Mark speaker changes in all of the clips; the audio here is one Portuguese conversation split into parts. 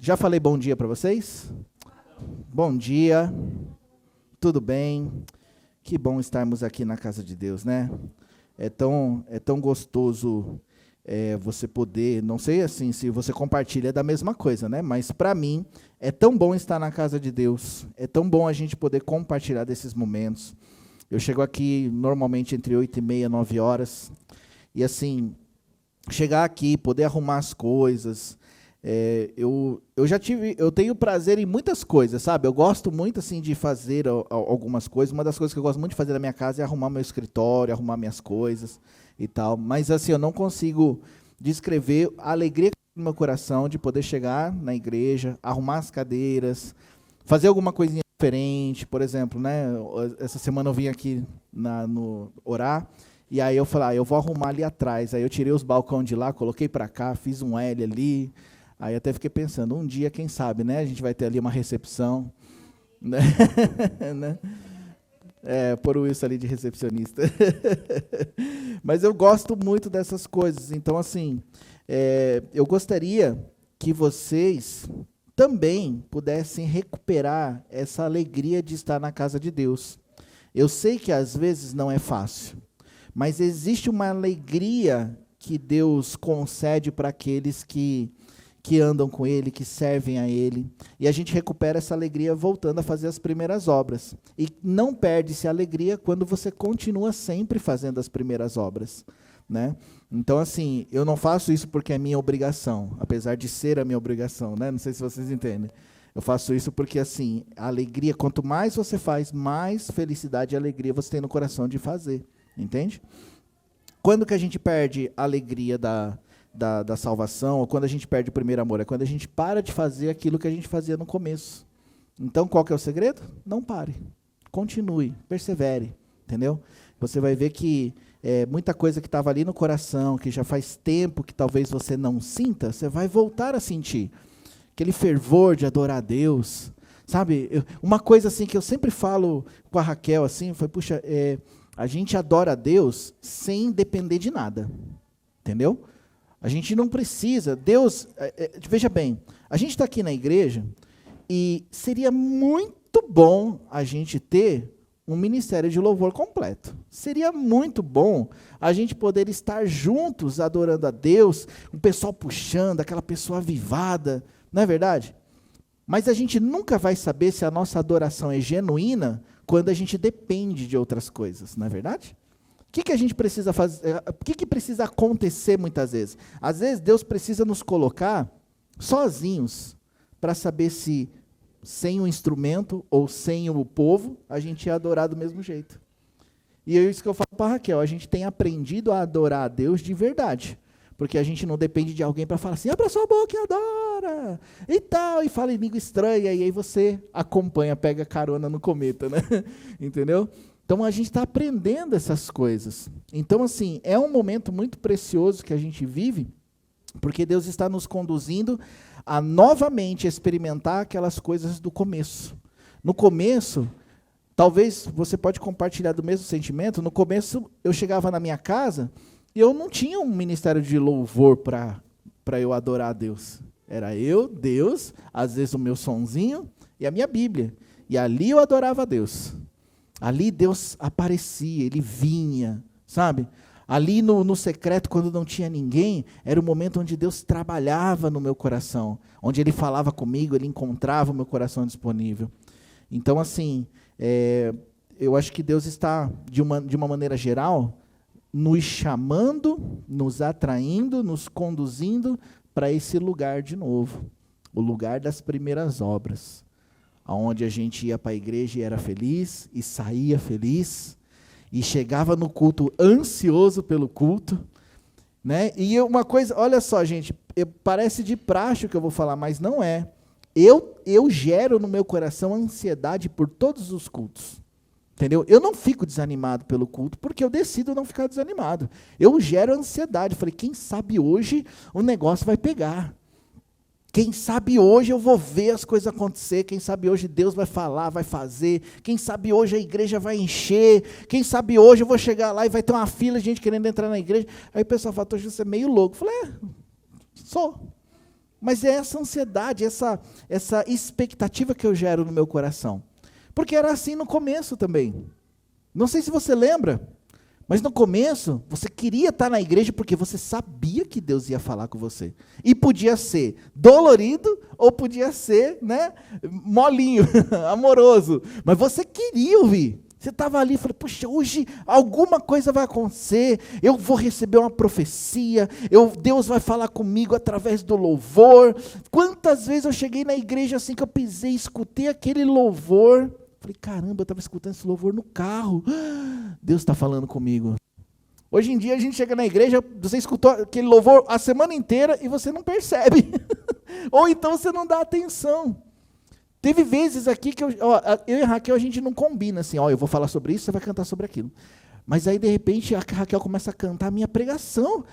Speaker 1: Já falei bom dia para vocês? Bom dia, tudo bem? Que bom estarmos aqui na casa de Deus, né? É tão gostoso você poder, não sei assim se você compartilha da mesma coisa, né? Mas para mim é tão bom estar na casa de Deus, é tão bom a gente poder compartilhar desses momentos. Eu chego aqui normalmente entre 8h30 e 9 horas, e assim, chegar aqui, poder arrumar as coisas. Eu tenho prazer em muitas coisas, sabe? Eu gosto muito assim de fazer algumas coisas. Uma das coisas que eu gosto muito de fazer na minha casa é arrumar meu escritório, arrumar minhas coisas e tal. Mas assim, eu não consigo descrever a alegria que tem no meu coração de poder chegar na igreja, arrumar as cadeiras, fazer alguma coisinha diferente. Por exemplo, né? Essa semana eu vim aqui no orar. E aí eu falei, eu vou arrumar ali atrás. Aí eu tirei os balcões de lá, coloquei para cá, fiz um L ali. Aí até fiquei pensando, um dia, quem sabe, né? A gente vai ter ali uma recepção. Né? Por isso ali de recepcionista. Mas eu gosto muito dessas coisas. Então, assim, eu gostaria que vocês também pudessem recuperar essa alegria de estar na casa de Deus. Eu sei que às vezes não é fácil. Mas existe uma alegria que Deus concede para aqueles que andam com Ele, que servem a Ele. E a gente recupera essa alegria voltando a fazer as primeiras obras. E não perde-se a alegria quando você continua sempre fazendo as primeiras obras. Né? Então, assim, eu não faço isso porque é minha obrigação, apesar de ser a minha obrigação. Né? Não sei se vocês entendem. Eu faço isso porque, assim, a alegria, quanto mais você faz, mais felicidade e alegria você tem no coração de fazer. Entende? Quando que a gente perde a alegria da salvação, ou quando a gente perde o primeiro amor? É quando a gente para de fazer aquilo que a gente fazia no começo. Então, qual que é o segredo? Não pare. Continue, persevere. Entendeu? Você vai ver que muita coisa que estava ali no coração, que já faz tempo que talvez você não sinta, você vai voltar a sentir. Aquele fervor de adorar a Deus. Sabe? Uma coisa assim que eu sempre falo com a Raquel, assim, foi, puxa, a gente adora a Deus sem depender de nada, entendeu? A gente não precisa, Deus, veja bem, a gente está aqui na igreja e seria muito bom a gente ter um ministério de louvor completo. Seria muito bom a gente poder estar juntos adorando a Deus, o pessoal puxando, aquela pessoa avivada, não é verdade? Mas a gente nunca vai saber se a nossa adoração é genuína quando a gente depende de outras coisas, não é verdade? O que a gente precisa fazer? O que precisa acontecer muitas vezes? Às vezes Deus precisa nos colocar sozinhos para saber se sem o instrumento ou sem o povo a gente ia adorar do mesmo jeito. E é isso que eu falo para a Raquel, a gente tem aprendido a adorar a Deus de verdade. Porque a gente não depende de alguém para falar assim, abra sua boca e adora, e tal, e fala em língua estranha, e aí você acompanha, pega carona no cometa, né? Entendeu? Então a gente está aprendendo essas coisas. Então, assim, é um momento muito precioso que a gente vive, porque Deus está nos conduzindo a novamente experimentar aquelas coisas do começo. No começo, talvez você pode compartilhar do mesmo sentimento, no começo eu chegava na minha casa, e eu não tinha um ministério de louvor para eu adorar a Deus. Era eu, Deus, às vezes o meu sonzinho e a minha Bíblia. E ali eu adorava a Deus. Ali Deus aparecia, Ele vinha, sabe? Ali no secreto, quando não tinha ninguém, era o momento onde Deus trabalhava no meu coração. Onde Ele falava comigo, Ele encontrava o meu coração disponível. Então, assim, eu acho que Deus está, de uma maneira geral, nos chamando, nos atraindo, nos conduzindo para esse lugar de novo, o lugar das primeiras obras, onde a gente ia para a igreja e era feliz, e saía feliz, e chegava no culto ansioso pelo culto, né? E uma coisa, olha só, gente, parece de praxe o que eu vou falar, mas não é. Eu gero no meu coração ansiedade por todos os cultos. Entendeu? Eu não fico desanimado pelo culto, porque eu decido não ficar desanimado. Eu gero ansiedade. Falei, quem sabe hoje o negócio vai pegar. Quem sabe hoje eu vou ver as coisas acontecer. Quem sabe hoje Deus vai falar, vai fazer. Quem sabe hoje a igreja vai encher. Quem sabe hoje eu vou chegar lá e vai ter uma fila de gente querendo entrar na igreja. Aí o pessoal fala, você é meio louco. Eu falei, sou. Mas é essa ansiedade, essa expectativa que eu gero no meu coração. Porque era assim no começo também. Não sei se você lembra, mas no começo você queria estar na igreja porque você sabia que Deus ia falar com você. E podia ser dolorido ou podia ser, né, molinho, amoroso. Mas você queria ouvir. Você estava ali e falou, puxa, hoje alguma coisa vai acontecer, eu vou receber uma profecia, Deus vai falar comigo através do louvor. Quantas vezes eu cheguei na igreja assim que eu pisei, escutei aquele louvor, falei, caramba, eu estava escutando esse louvor no carro, Deus está falando comigo. Hoje em dia a gente chega na igreja, você escutou aquele louvor a semana inteira e você não percebe, ou então você não dá atenção. Teve vezes aqui que eu e a Raquel, a gente não combina assim, eu vou falar sobre isso, você vai cantar sobre aquilo. Mas aí, de repente, a Raquel começa a cantar a minha pregação.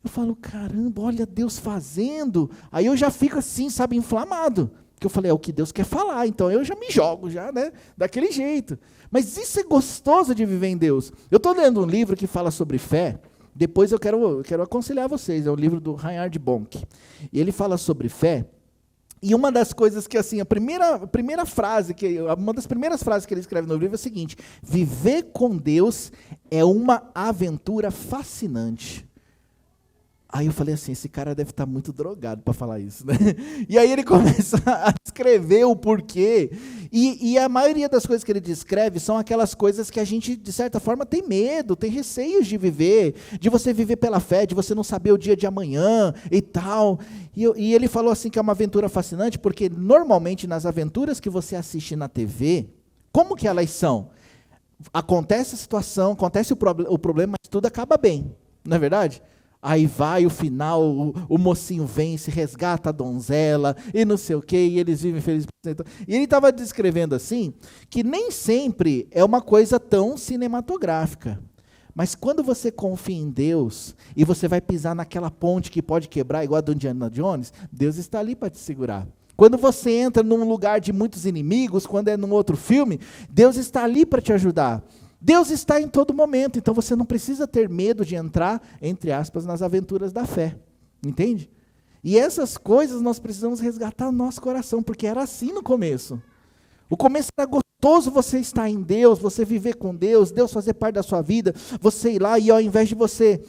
Speaker 1: Eu falo, caramba, olha Deus fazendo. Aí eu já fico assim, sabe, inflamado. Porque eu falei, é o que Deus quer falar, então eu já me jogo, já, né, daquele jeito. Mas isso é gostoso de viver em Deus. Eu estou lendo um livro que fala sobre fé, depois eu quero aconselhar vocês, é o livro do Reinhard Bonk. E ele fala sobre fé. E uma das coisas que, assim, uma das primeiras frases que ele escreve no livro é a seguinte: viver com Deus é uma aventura fascinante. Aí eu falei assim, esse cara deve estar muito drogado para falar isso, né? E aí ele começa a escrever o porquê. E a maioria das coisas que ele descreve são aquelas coisas que a gente, de certa forma, tem medo, tem receios de viver, de você viver pela fé, de você não saber o dia de amanhã e tal. E ele falou assim que é uma aventura fascinante, porque normalmente nas aventuras que você assiste na TV, como que elas são? Acontece a situação, acontece o problema, mas tudo acaba bem, não é verdade? Aí vai o final, o mocinho vence, resgata a donzela, e não sei o quê, e eles vivem felizes. E ele estava descrevendo assim, que nem sempre é uma coisa tão cinematográfica. Mas quando você confia em Deus, e você vai pisar naquela ponte que pode quebrar, igual a do Indiana Jones, Deus está ali para te segurar. Quando você entra num lugar de muitos inimigos, quando é num outro filme, Deus está ali para te ajudar. Deus está em todo momento, então você não precisa ter medo de entrar, entre aspas, nas aventuras da fé, entende? E essas coisas nós precisamos resgatar no nosso coração, porque era assim no começo. O começo era gostoso você estar em Deus, você viver com Deus, Deus fazer parte da sua vida, você ir lá e ao invés de você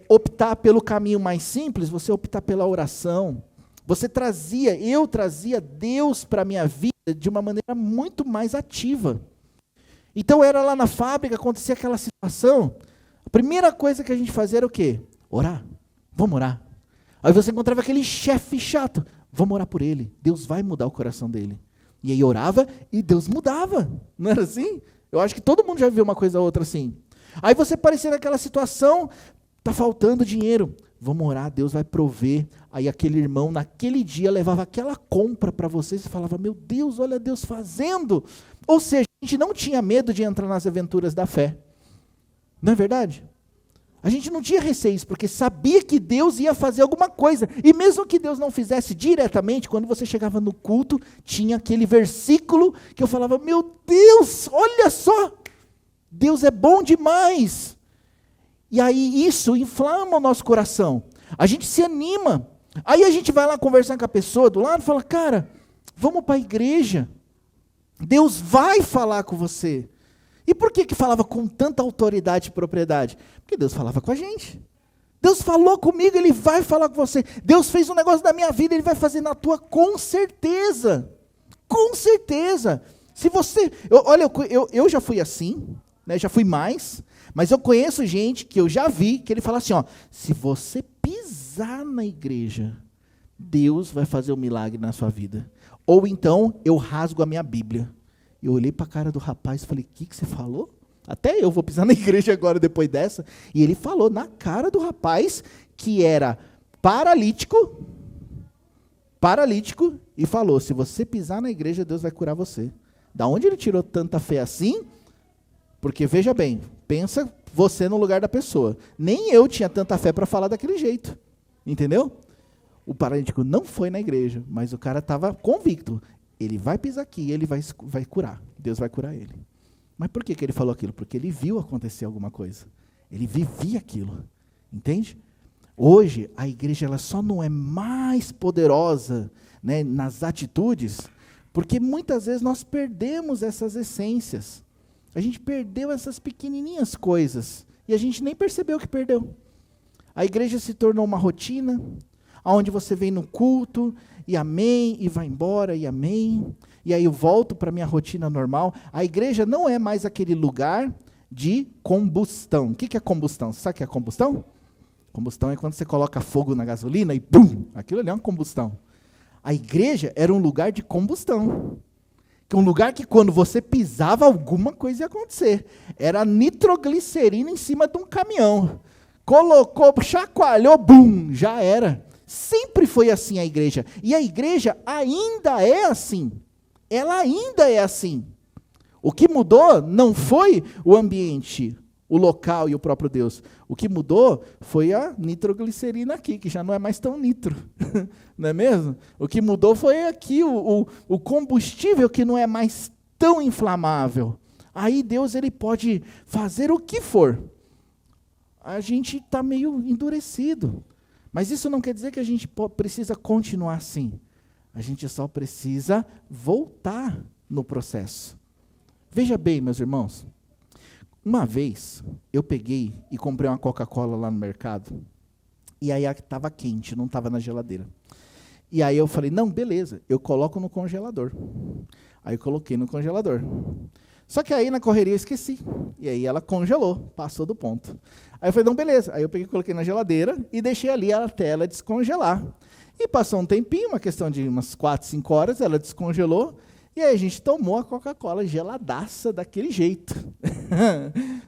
Speaker 1: optar pelo caminho mais simples, você optar pela oração. Eu trazia Deus para a minha vida de uma maneira muito mais ativa. Então era lá na fábrica, acontecia aquela situação, a primeira coisa que a gente fazia era o quê? Orar, vamos orar. Aí você encontrava aquele chefe chato, vamos orar por ele, Deus vai mudar o coração dele. E aí orava e Deus mudava, não era assim? Eu acho que todo mundo já viu uma coisa ou outra assim. Aí você aparecia naquela situação, está faltando dinheiro, vamos orar, Deus vai prover. Aí aquele irmão naquele dia levava aquela compra para você e falava, meu Deus, olha Deus fazendo. Ou seja, a gente não tinha medo de entrar nas aventuras da fé. Não é verdade? A gente não tinha receios, porque sabia que Deus ia fazer alguma coisa. E mesmo que Deus não fizesse diretamente, quando você chegava no culto, tinha aquele versículo que eu falava, meu Deus, olha só, Deus é bom demais. E aí isso inflama o nosso coração. A gente se anima. Aí a gente vai lá conversar com a pessoa do lado e fala, cara, vamos para a igreja. Deus vai falar com você. E por que falava com tanta autoridade e propriedade? Porque Deus falava com a gente. Deus falou comigo, Ele vai falar com você. Deus fez um negócio da minha vida, Ele vai fazer na tua com certeza. Com certeza. Se você... Eu já fui assim, né, já fui mais, mas eu conheço gente que eu já vi, que ele fala assim, se você pisar na igreja, Deus vai fazer um milagre na sua vida. Ou então, eu rasgo a minha Bíblia. Eu olhei para a cara do rapaz e falei, o que você falou? Até eu vou pisar na igreja agora, depois dessa. E ele falou na cara do rapaz, que era paralítico, e falou, se você pisar na igreja, Deus vai curar você. Da onde ele tirou tanta fé assim? Porque, veja bem, pensa você no lugar da pessoa. Nem eu tinha tanta fé para falar daquele jeito. Entendeu? O paralítico não foi na igreja, mas o cara estava convicto. Ele vai pisar aqui, ele vai curar. Deus vai curar ele. Mas por que ele falou aquilo? Porque ele viu acontecer alguma coisa. Ele vivia aquilo. Entende? Hoje, a igreja ela só não é mais poderosa, né, nas atitudes, porque muitas vezes nós perdemos essas essências. A gente perdeu essas pequenininhas coisas e a gente nem percebeu que perdeu. A igreja se tornou uma rotina, onde você vem no culto e amém, e vai embora e amém, e aí eu volto para a minha rotina normal. A igreja não é mais aquele lugar de combustão. O que é combustão? Você sabe o que é combustão? Combustão é quando você coloca fogo na gasolina e pum, aquilo ali é uma combustão. A igreja era um lugar de combustão. Um lugar que quando você pisava, alguma coisa ia acontecer. Era nitroglicerina em cima de um caminhão. Colocou, chacoalhou, bum, já era. Sempre foi assim a igreja. E a igreja ainda é assim. Ela ainda é assim. O que mudou não foi o ambiente, o local e o próprio Deus. O que mudou foi a nitroglicerina aqui, que já não é mais tão nitro. Não é mesmo? O que mudou foi aqui, o combustível que não é mais tão inflamável. Aí Deus ele pode fazer o que for. A gente está meio endurecido. Mas isso não quer dizer que a gente precisa continuar assim. A gente só precisa voltar no processo. Veja bem, meus irmãos. Uma vez, eu peguei e comprei uma Coca-Cola lá no mercado. E aí estava quente, não estava na geladeira. E aí eu falei, não, beleza, eu coloco no congelador. Aí eu coloquei no congelador. Só que aí na correria eu esqueci. E aí ela congelou, passou do ponto. Aí eu falei, não, beleza. Aí eu peguei, coloquei na geladeira e deixei ali até ela descongelar. E passou um tempinho, uma questão de umas 4, 5 horas, ela descongelou. E aí a gente tomou a Coca-Cola geladaça daquele jeito.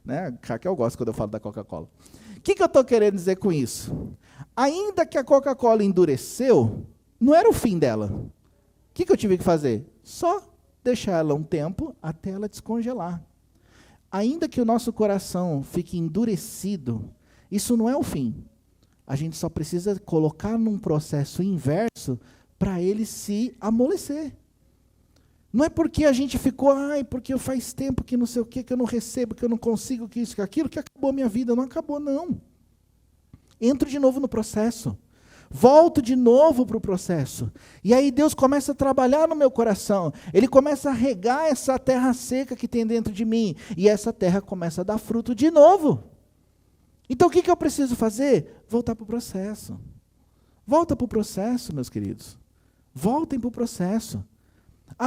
Speaker 1: Né? Raquel gosta quando eu falo da Coca-Cola. O que eu estou querendo dizer com isso? Ainda que a Coca-Cola endureceu, não era o fim dela. O que eu tive que fazer? Só deixar ela um tempo até ela descongelar. Ainda que o nosso coração fique endurecido, isso não é o fim. A gente só precisa colocar num processo inverso para ele se amolecer. Não é porque a gente ficou, porque faz tempo que não sei o que eu não recebo, que eu não consigo, que isso, que aquilo, que acabou a minha vida. Não acabou, não. Entro de novo no processo. Volto de novo para o processo. E aí Deus começa a trabalhar no meu coração. Ele começa a regar essa terra seca que tem dentro de mim. E essa terra começa a dar fruto de novo. Então o que eu preciso fazer? Voltar para o processo. Volta para o processo, meus queridos. Voltem para o processo.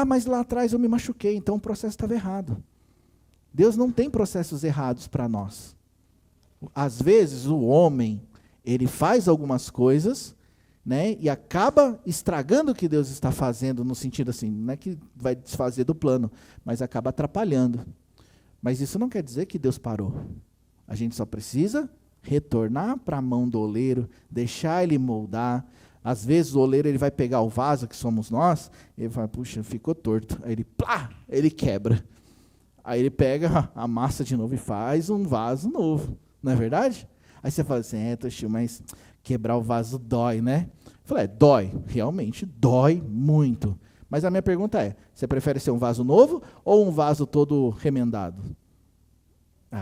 Speaker 1: Mas lá atrás eu me machuquei, então o processo estava errado. Deus não tem processos errados para nós. Às vezes o homem, ele faz algumas coisas, né, e acaba estragando o que Deus está fazendo, no sentido assim, não é que vai desfazer do plano, mas acaba atrapalhando. Mas isso não quer dizer que Deus parou. A gente só precisa retornar para a mão do oleiro, deixar ele moldar. Às vezes o oleiro ele vai pegar o vaso, que somos nós, e ele fala, puxa, ficou torto. Aí ele, ele quebra. Aí ele pega a massa de novo e faz um vaso novo. Não é verdade? Aí você fala assim, Toshio, mas quebrar o vaso dói, né? Eu falei, dói. Realmente dói muito. Mas a minha pergunta é, você prefere ser um vaso novo ou um vaso todo remendado?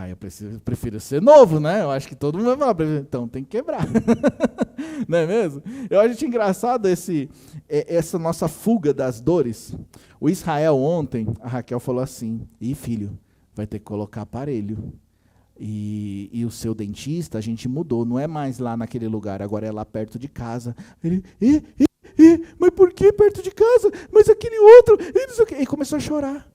Speaker 1: Eu prefiro ser novo, né? Eu acho que todo mundo vai falar, então tem que quebrar. Não é mesmo? Eu acho engraçado essa nossa fuga das dores. O Israel ontem, a Raquel falou assim, filho, vai ter que colocar aparelho. E o seu dentista, a gente mudou, não é mais lá naquele lugar, agora é lá perto de casa. Ele, mas por que perto de casa? Mas aquele outro, e começou a chorar.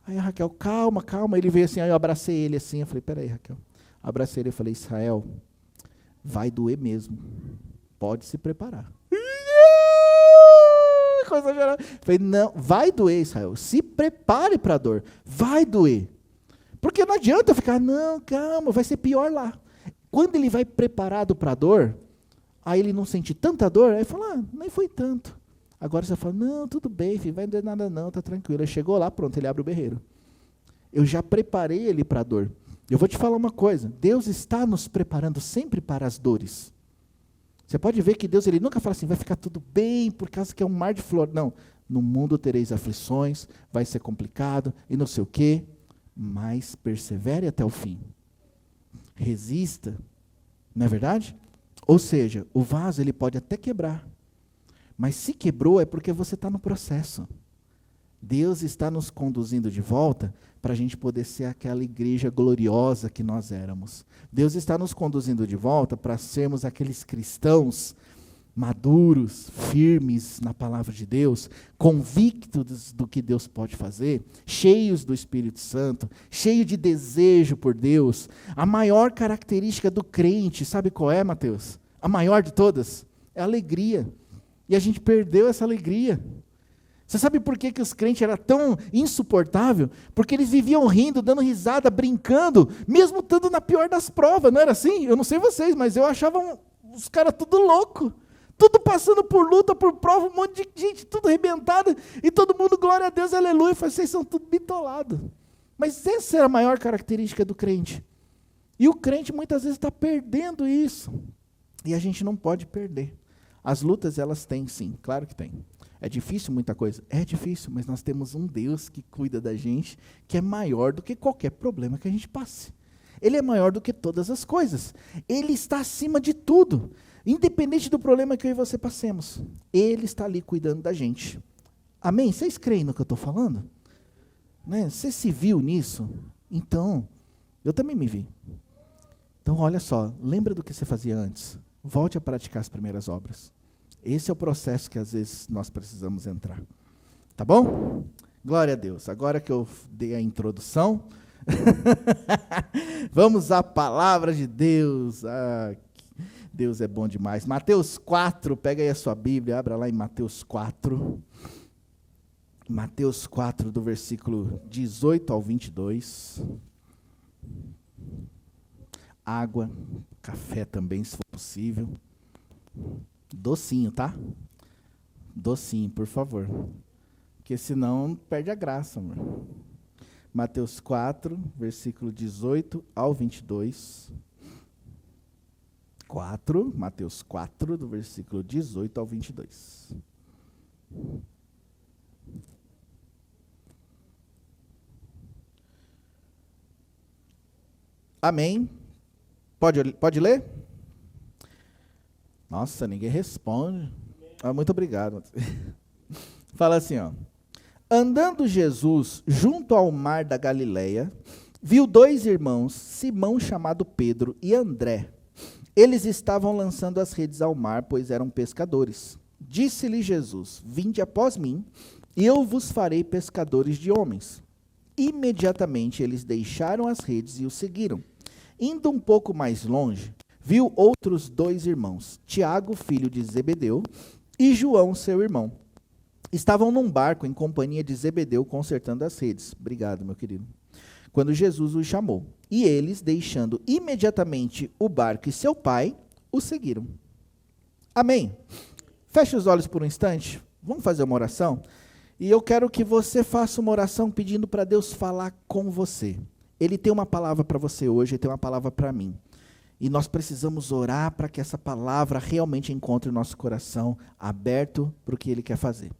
Speaker 1: Aí a Raquel, calma, ele veio assim, aí eu abracei ele assim, eu falei, peraí Raquel, abracei ele, eu falei, Israel, vai doer mesmo, pode se preparar. Coisa geral. Falei, não, vai doer Israel, se prepare para a dor, vai doer. Porque não adianta ficar, não, calma, vai ser pior lá. Quando ele vai preparado para a dor, aí ele não sente tanta dor, aí fala, nem foi tanto. Agora você fala, não, tudo bem, filho, vai doer nada não, tá tranquilo. Ele chegou lá, pronto, ele abre o berreiro. Eu já preparei ele para a dor. Eu vou te falar uma coisa, Deus está nos preparando sempre para as dores. Você pode ver que Deus ele nunca fala assim, vai ficar tudo bem, por causa que é um mar de flor. Não, no mundo tereis aflições, vai ser complicado, e não sei o quê, mas persevere até o fim. Resista, não é verdade? Ou seja, o vaso ele pode até quebrar, mas se quebrou é porque você está no processo. Deus está nos conduzindo de volta para a gente poder ser aquela igreja gloriosa que nós éramos. Deus está nos conduzindo de volta para sermos aqueles cristãos maduros, firmes na palavra de Deus, convictos do que Deus pode fazer, cheios do Espírito Santo, cheios de desejo por Deus. A maior característica do crente, sabe qual é, Mateus? A maior de todas? É a alegria. E a gente perdeu essa alegria. Você sabe por que os crentes eram tão insuportáveis? Porque eles viviam rindo, dando risada, brincando, mesmo estando na pior das provas, não era assim? Eu não sei vocês, mas eu achava os caras tudo louco. Tudo passando por luta, por prova, um monte de gente, tudo arrebentado, e todo mundo, glória a Deus, aleluia, vocês são tudo bitolados. Mas essa é a maior característica do crente. E o crente muitas vezes está perdendo isso. E a gente não pode perder. As lutas, elas têm sim, claro que tem. É difícil muita coisa? É difícil, mas nós temos um Deus que cuida da gente, que é maior do que qualquer problema que a gente passe. Ele é maior do que todas as coisas. Ele está acima de tudo. Independente do problema que eu e você passemos, Ele está ali cuidando da gente. Amém? Vocês creem no que eu estou falando? Né? Você se viu nisso? Então, eu também me vi. Então, olha só, lembra do que você fazia antes. Volte a praticar as primeiras obras. Esse é o processo que às vezes nós precisamos entrar. Tá bom? Glória a Deus. Agora que eu dei a introdução, vamos à palavra de Deus. Deus é bom demais. Mateus 4, pega aí a sua Bíblia, abra lá em Mateus 4. Mateus 4, do versículo 18 ao 22. Água, café também, se for possível. Docinho, tá? Docinho, por favor. Porque senão perde a graça, amor. Mateus 4, versículo 18 ao 22. Mateus 4, do versículo 18 ao 22. Amém? Pode ler? Nossa, ninguém responde. Muito obrigado. Fala assim, ó. Andando Jesus junto ao mar da Galileia, viu dois irmãos, Simão chamado Pedro e André. Eles estavam lançando as redes ao mar, pois eram pescadores. Disse-lhe Jesus: Vinde após mim, e eu vos farei pescadores de homens. Imediatamente eles deixaram as redes e o seguiram. Indo um pouco mais longe, viu outros dois irmãos, Tiago, filho de Zebedeu, e João, seu irmão. Estavam num barco em companhia de Zebedeu, consertando as redes. Obrigado, meu querido. Quando Jesus os chamou. E eles, deixando imediatamente o barco e seu pai, o seguiram. Amém? Feche os olhos por um instante. Vamos fazer uma oração? E eu quero que você faça uma oração pedindo para Deus falar com você. Ele tem uma palavra para você hoje, ele tem uma palavra para mim. E nós precisamos orar para que essa palavra realmente encontre o nosso coração aberto para o que Ele quer fazer.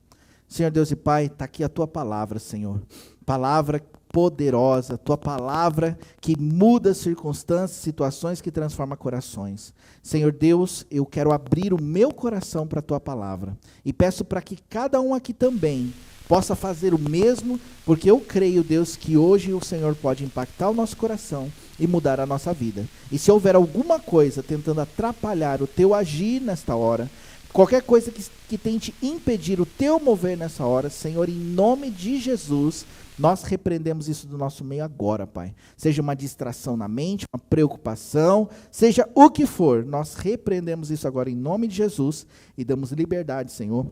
Speaker 1: Senhor Deus e Pai, está aqui a Tua palavra, Senhor. Palavra poderosa, Tua palavra que muda circunstâncias, situações que transforma corações. Senhor Deus, eu quero abrir o meu coração para a Tua palavra. E peço para que cada um aqui também possa fazer o mesmo, porque eu creio, Deus, que hoje o Senhor pode impactar o nosso coração e mudar a nossa vida. E se houver alguma coisa tentando atrapalhar o Teu agir nesta hora, qualquer coisa que tente impedir o Teu mover nessa hora, Senhor, em nome de Jesus, nós repreendemos isso do nosso meio agora, Pai. Seja uma distração na mente, uma preocupação, seja o que for, nós repreendemos isso agora em nome de Jesus e damos liberdade, Senhor,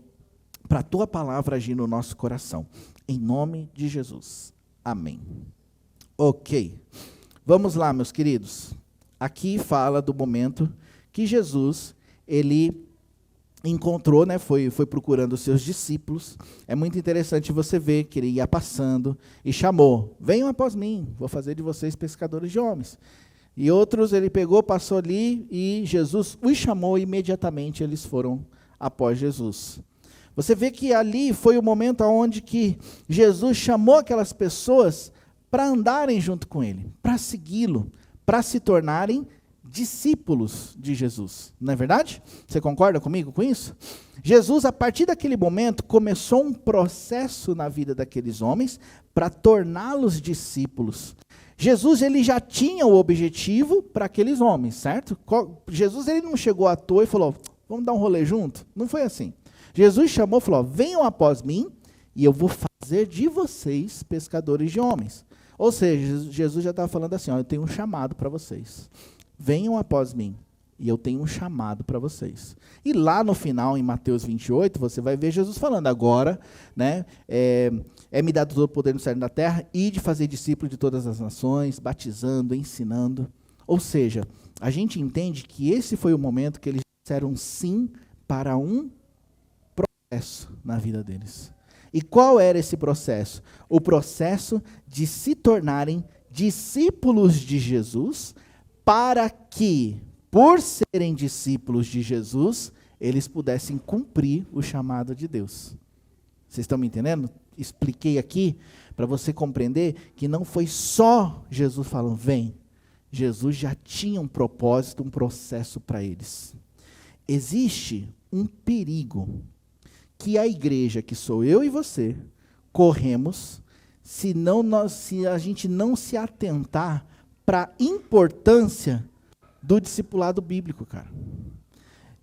Speaker 1: para a Tua palavra agir no nosso coração. Em nome de Jesus. Amém. Ok. Vamos lá, meus queridos. Aqui fala do momento que Jesus, ele encontrou, né, foi procurando os seus discípulos. É muito interessante você ver que ele ia passando e chamou: venham após mim, vou fazer de vocês pescadores de homens. E outros ele pegou, passou ali e Jesus os chamou e imediatamente eles foram após Jesus. Você vê que ali foi o momento onde que Jesus chamou aquelas pessoas para andarem junto com ele, para segui-lo, para se tornarem discípulos de Jesus, não é verdade? Você concorda comigo com isso? Jesus, a partir daquele momento, começou um processo na vida daqueles homens para torná-los discípulos. Jesus, ele já tinha o objetivo para aqueles homens, certo? Jesus, ele não chegou à toa e falou, vamos dar um rolê junto? Não foi assim. Jesus chamou e falou, venham após mim e eu vou fazer de vocês pescadores de homens. Ou seja, Jesus já estava falando assim, ó, eu tenho um chamado para vocês. Venham após mim e eu tenho um chamado para vocês. E lá no final, em Mateus 28, você vai ver Jesus falando, agora, né, me dado todo o poder no céu e na terra, e de fazer discípulos de todas as nações, batizando, ensinando. Ou seja, a gente entende que esse foi o momento que eles disseram sim para um processo na vida deles. E qual era esse processo? O processo de se tornarem discípulos de Jesus, para que, por serem discípulos de Jesus, eles pudessem cumprir o chamado de Deus. Vocês estão me entendendo? Expliquei aqui para você compreender que não foi só Jesus falando, vem. Jesus já tinha um propósito, um processo para eles. Existe um perigo que a igreja, que sou eu e você, corremos se a gente não se atentar para a importância do discipulado bíblico, cara.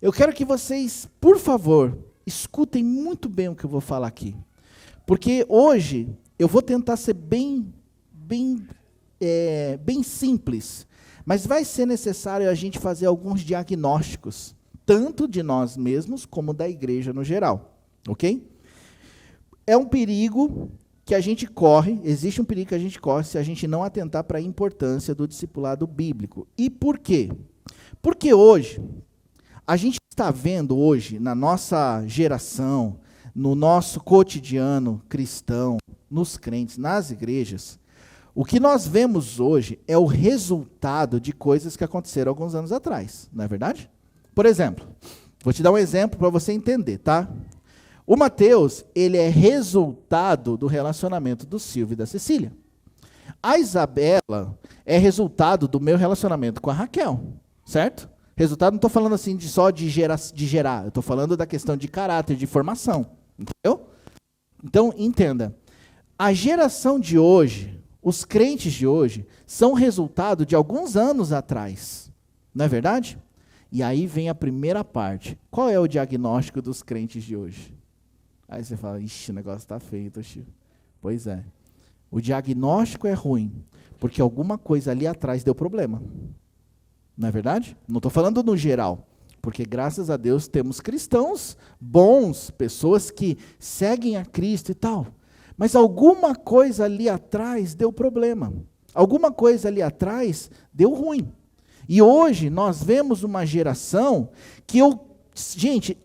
Speaker 1: Eu quero que vocês, por favor, escutem muito bem o que eu vou falar aqui. Porque hoje eu vou tentar ser bem simples, mas vai ser necessário a gente fazer alguns diagnósticos, tanto de nós mesmos como da igreja no geral. Ok? É um perigo que a gente corre, existe um perigo que a gente corre se a gente não atentar para a importância do discipulado bíblico. E por quê? Porque hoje, a gente está vendo hoje, na nossa geração, no nosso cotidiano cristão, nos crentes, nas igrejas, o que nós vemos hoje é o resultado de coisas que aconteceram alguns anos atrás, não é verdade? Por exemplo, vou te dar um exemplo para você entender, tá? O Mateus, ele é resultado do relacionamento do Silvio e da Cecília. A Isabela é resultado do meu relacionamento com a Raquel, certo? Resultado, não estou falando assim só de gerar, eu estou falando da questão de caráter, de formação, entendeu? Então, entenda, a geração de hoje, os crentes de hoje, são resultado de alguns anos atrás, não é verdade? E aí vem a primeira parte. Qual é o diagnóstico dos crentes de hoje? Aí você fala, ixi, o negócio está feio, Toshio. Pois é. O diagnóstico é ruim, porque alguma coisa ali atrás deu problema. Não é verdade? Não estou falando no geral, porque graças a Deus temos cristãos bons, pessoas que seguem a Cristo e tal. Mas alguma coisa ali atrás deu problema. Alguma coisa ali atrás deu ruim. E hoje nós vemos uma geração que gente,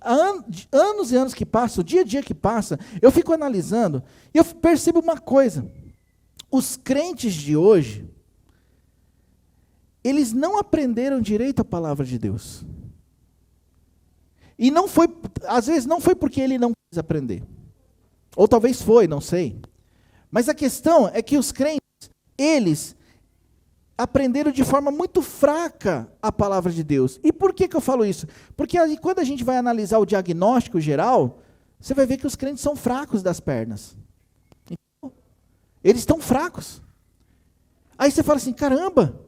Speaker 1: anos e anos que passam, dia a dia que passa, eu fico analisando e eu percebo uma coisa. Os crentes de hoje, eles não aprenderam direito a palavra de Deus. E não foi, às vezes não foi porque ele não quis aprender. Ou talvez foi, não sei. Mas a questão é que os crentes, eles aprenderam de forma muito fraca a palavra de Deus. E por que eu falo isso? Porque aí, quando a gente vai analisar o diagnóstico geral, você vai ver que os crentes são fracos das pernas. Então, eles estão fracos. Aí você fala assim, caramba,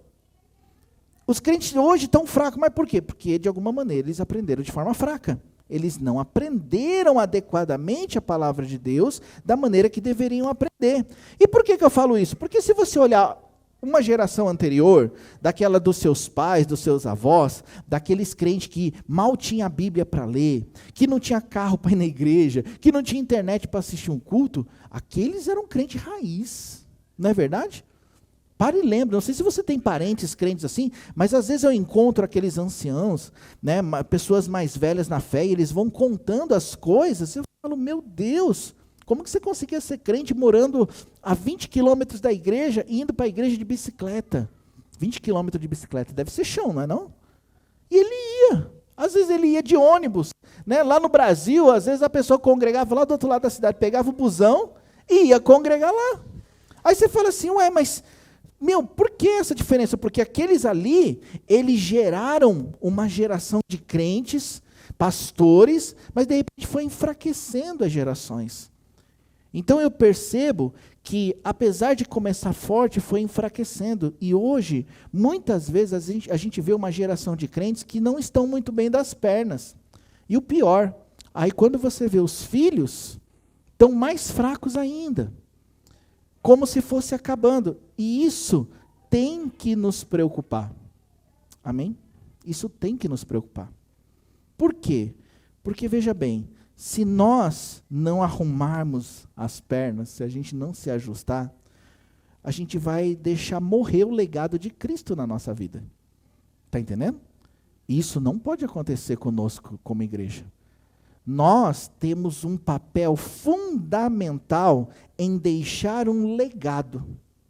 Speaker 1: os crentes hoje estão fracos, mas por quê? Porque de alguma maneira eles aprenderam de forma fraca. Eles não aprenderam adequadamente a palavra de Deus da maneira que deveriam aprender. E por que eu falo isso? Porque se você olhar uma geração anterior, daquela dos seus pais, dos seus avós, daqueles crentes que mal tinha a Bíblia para ler, que não tinha carro para ir na igreja, que não tinha internet para assistir um culto, aqueles eram crentes raiz, não é verdade? Pare e lembre, não sei se você tem parentes crentes assim, mas às vezes eu encontro aqueles anciãos, né, pessoas mais velhas na fé, e eles vão contando as coisas, e eu falo, meu Deus, como que você conseguia ser crente morando a 20 quilômetros da igreja e indo para a igreja de bicicleta? 20 quilômetros de bicicleta, deve ser chão, não é não? E ele ia, às vezes ele ia de ônibus, né? Lá no Brasil, às vezes a pessoa congregava lá do outro lado da cidade, pegava o busão e ia congregar lá. Aí você fala assim, ué, mas Por que essa diferença? Porque aqueles ali, eles geraram uma geração de crentes, pastores, mas de repente foi enfraquecendo as gerações. Então eu percebo que, apesar de começar forte, foi enfraquecendo. E hoje, muitas vezes, a gente vê uma geração de crentes que não estão muito bem das pernas. E o pior, aí quando você vê os filhos, estão mais fracos ainda. Como se fosse acabando. E isso tem que nos preocupar. Amém? Isso tem que nos preocupar. Por quê? Porque, veja bem, se nós não arrumarmos as pernas, se a gente não se ajustar, a gente vai deixar morrer o legado de Cristo na nossa vida. Está entendendo? Isso não pode acontecer conosco como igreja. Nós temos um papel fundamental em deixar um legado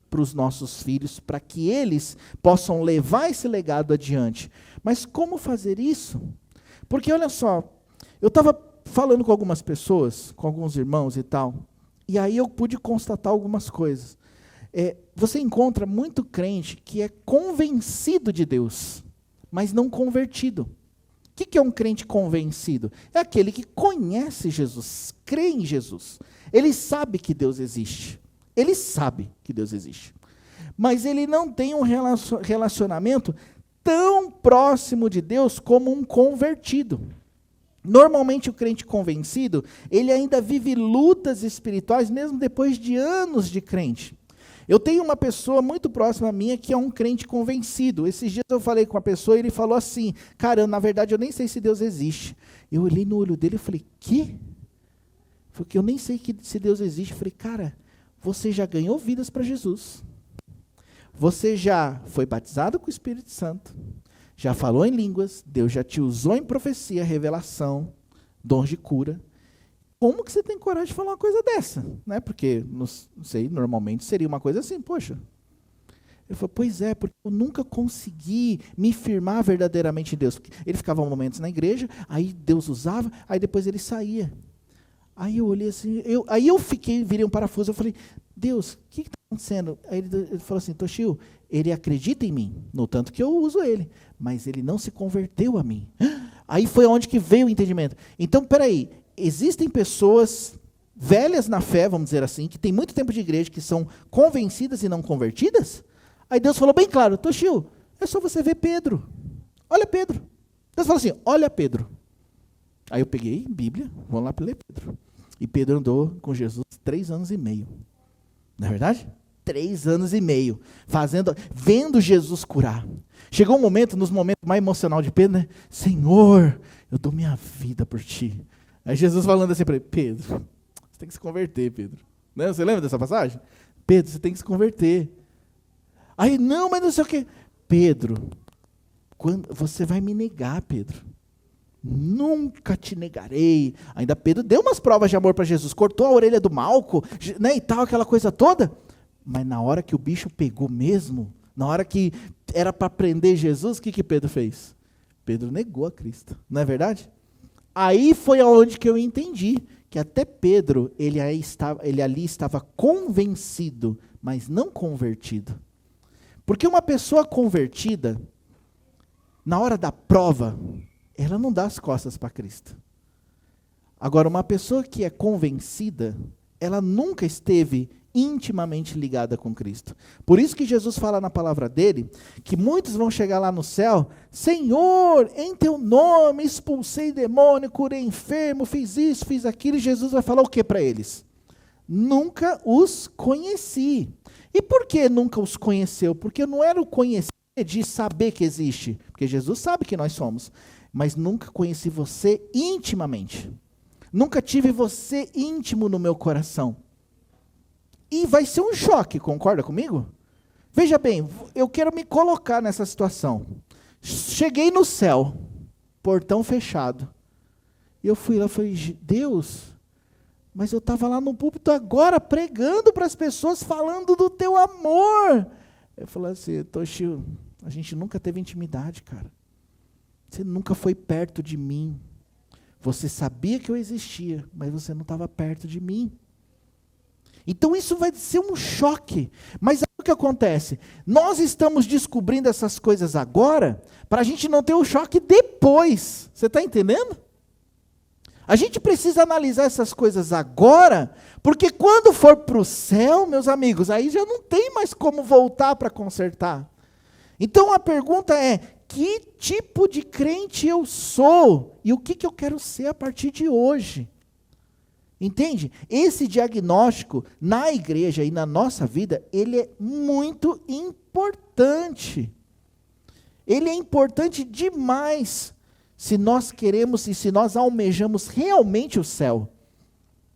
Speaker 1: para os nossos filhos, para que eles possam levar esse legado adiante. Mas como fazer isso? Porque olha só, eu estava falando com algumas pessoas, com alguns irmãos e tal, e aí eu pude constatar algumas coisas. Você encontra muito crente que é convencido de Deus, mas não convertido. O que é um crente convencido? É aquele que conhece Jesus, crê em Jesus. Ele sabe que Deus existe. Ele sabe que Deus existe. Mas ele não tem um relacionamento tão próximo de Deus como um convertido. Normalmente o crente convencido, ele ainda vive lutas espirituais, mesmo depois de anos de crente. Eu tenho uma pessoa muito próxima a minha que é um crente convencido. Esses dias eu falei com uma pessoa e ele falou assim, cara, na verdade eu nem sei se Deus existe. Eu olhei no olho dele e falei, quê? Porque eu nem sei se Deus existe. Eu falei, cara, você já ganhou vidas para Jesus. Você já foi batizado com o Espírito Santo. Já falou em línguas. Deus já te usou em profecia, revelação, dons de cura. Como que você tem coragem de falar uma coisa dessa? Né? Porque, não sei, normalmente seria uma coisa assim, poxa. Ele falou, pois é, porque eu nunca consegui me firmar verdadeiramente em Deus. Ele ficava momentos na igreja, aí Deus usava, aí depois ele saía. Aí eu olhei assim, aí eu virei um parafuso, eu falei, Deus, o que está acontecendo? Aí ele falou assim, Toshio, ele acredita em mim, no tanto que eu uso ele, mas ele não se converteu a mim. Aí foi onde que veio o entendimento. Então, peraí, existem pessoas velhas na fé, vamos dizer assim, que tem muito tempo de igreja, que são convencidas e não convertidas? Aí Deus falou bem claro, Toshio, é só você ver Pedro. Olha Pedro. Deus falou assim, olha Pedro. Aí eu peguei Bíblia, vamos lá ler Pedro. E Pedro andou com Jesus 3 anos e meio. Não é verdade? 3 anos e meio, vendo Jesus curar. Chegou um momento, nos momentos mais emocionais de Pedro, né? Senhor, eu dou minha vida por ti. Aí Jesus falando assim para ele, Pedro, você tem que se converter, Pedro. Né? Você lembra dessa passagem? Pedro, você tem que se converter. Aí, não, mas não sei o quê. Pedro, você vai me negar, Pedro. Nunca te negarei. Ainda Pedro deu umas provas de amor para Jesus, cortou a orelha do Malco, né, e tal, aquela coisa toda. Mas na hora que o bicho pegou mesmo, na hora que era para prender Jesus, o que Pedro fez? Pedro negou a Cristo, não é verdade? Aí foi aonde que eu entendi que até Pedro, ele ali estava convencido, mas não convertido. Porque uma pessoa convertida, na hora da prova, ela não dá as costas para Cristo. Agora, uma pessoa que é convencida, ela nunca esteve intimamente ligada com Cristo. Por isso que Jesus fala na palavra dele, que muitos vão chegar lá no céu, Senhor, em teu nome expulsei demônio, curei enfermo, fiz isso, fiz aquilo, e Jesus vai falar o que para eles? Nunca os conheci. E por que nunca os conheceu? Porque não era o conhecer de saber que existe, porque Jesus sabe que nós somos, mas nunca conheci você intimamente. Nunca tive você íntimo no meu coração. E vai ser um choque, concorda comigo? Veja bem, eu quero me colocar nessa situação. Cheguei no céu, portão fechado. E eu fui lá e falei, Deus, mas eu estava lá no púlpito agora, pregando para as pessoas, falando do teu amor. Eu falei assim, Toshio, a gente nunca teve intimidade, cara. Você nunca foi perto de mim. Você sabia que eu existia, mas você não estava perto de mim. Então isso vai ser um choque. Mas aí o que acontece? Nós estamos descobrindo essas coisas agora, para a gente não ter o choque depois. Você está entendendo? A gente precisa analisar essas coisas agora, porque quando for para o céu, meus amigos, aí já não tem mais como voltar para consertar. Então a pergunta é, que tipo de crente eu sou? E o que eu quero ser a partir de hoje? Entende? Esse diagnóstico na igreja e na nossa vida, ele é muito importante. Ele é importante demais se nós queremos e se nós almejamos realmente o céu.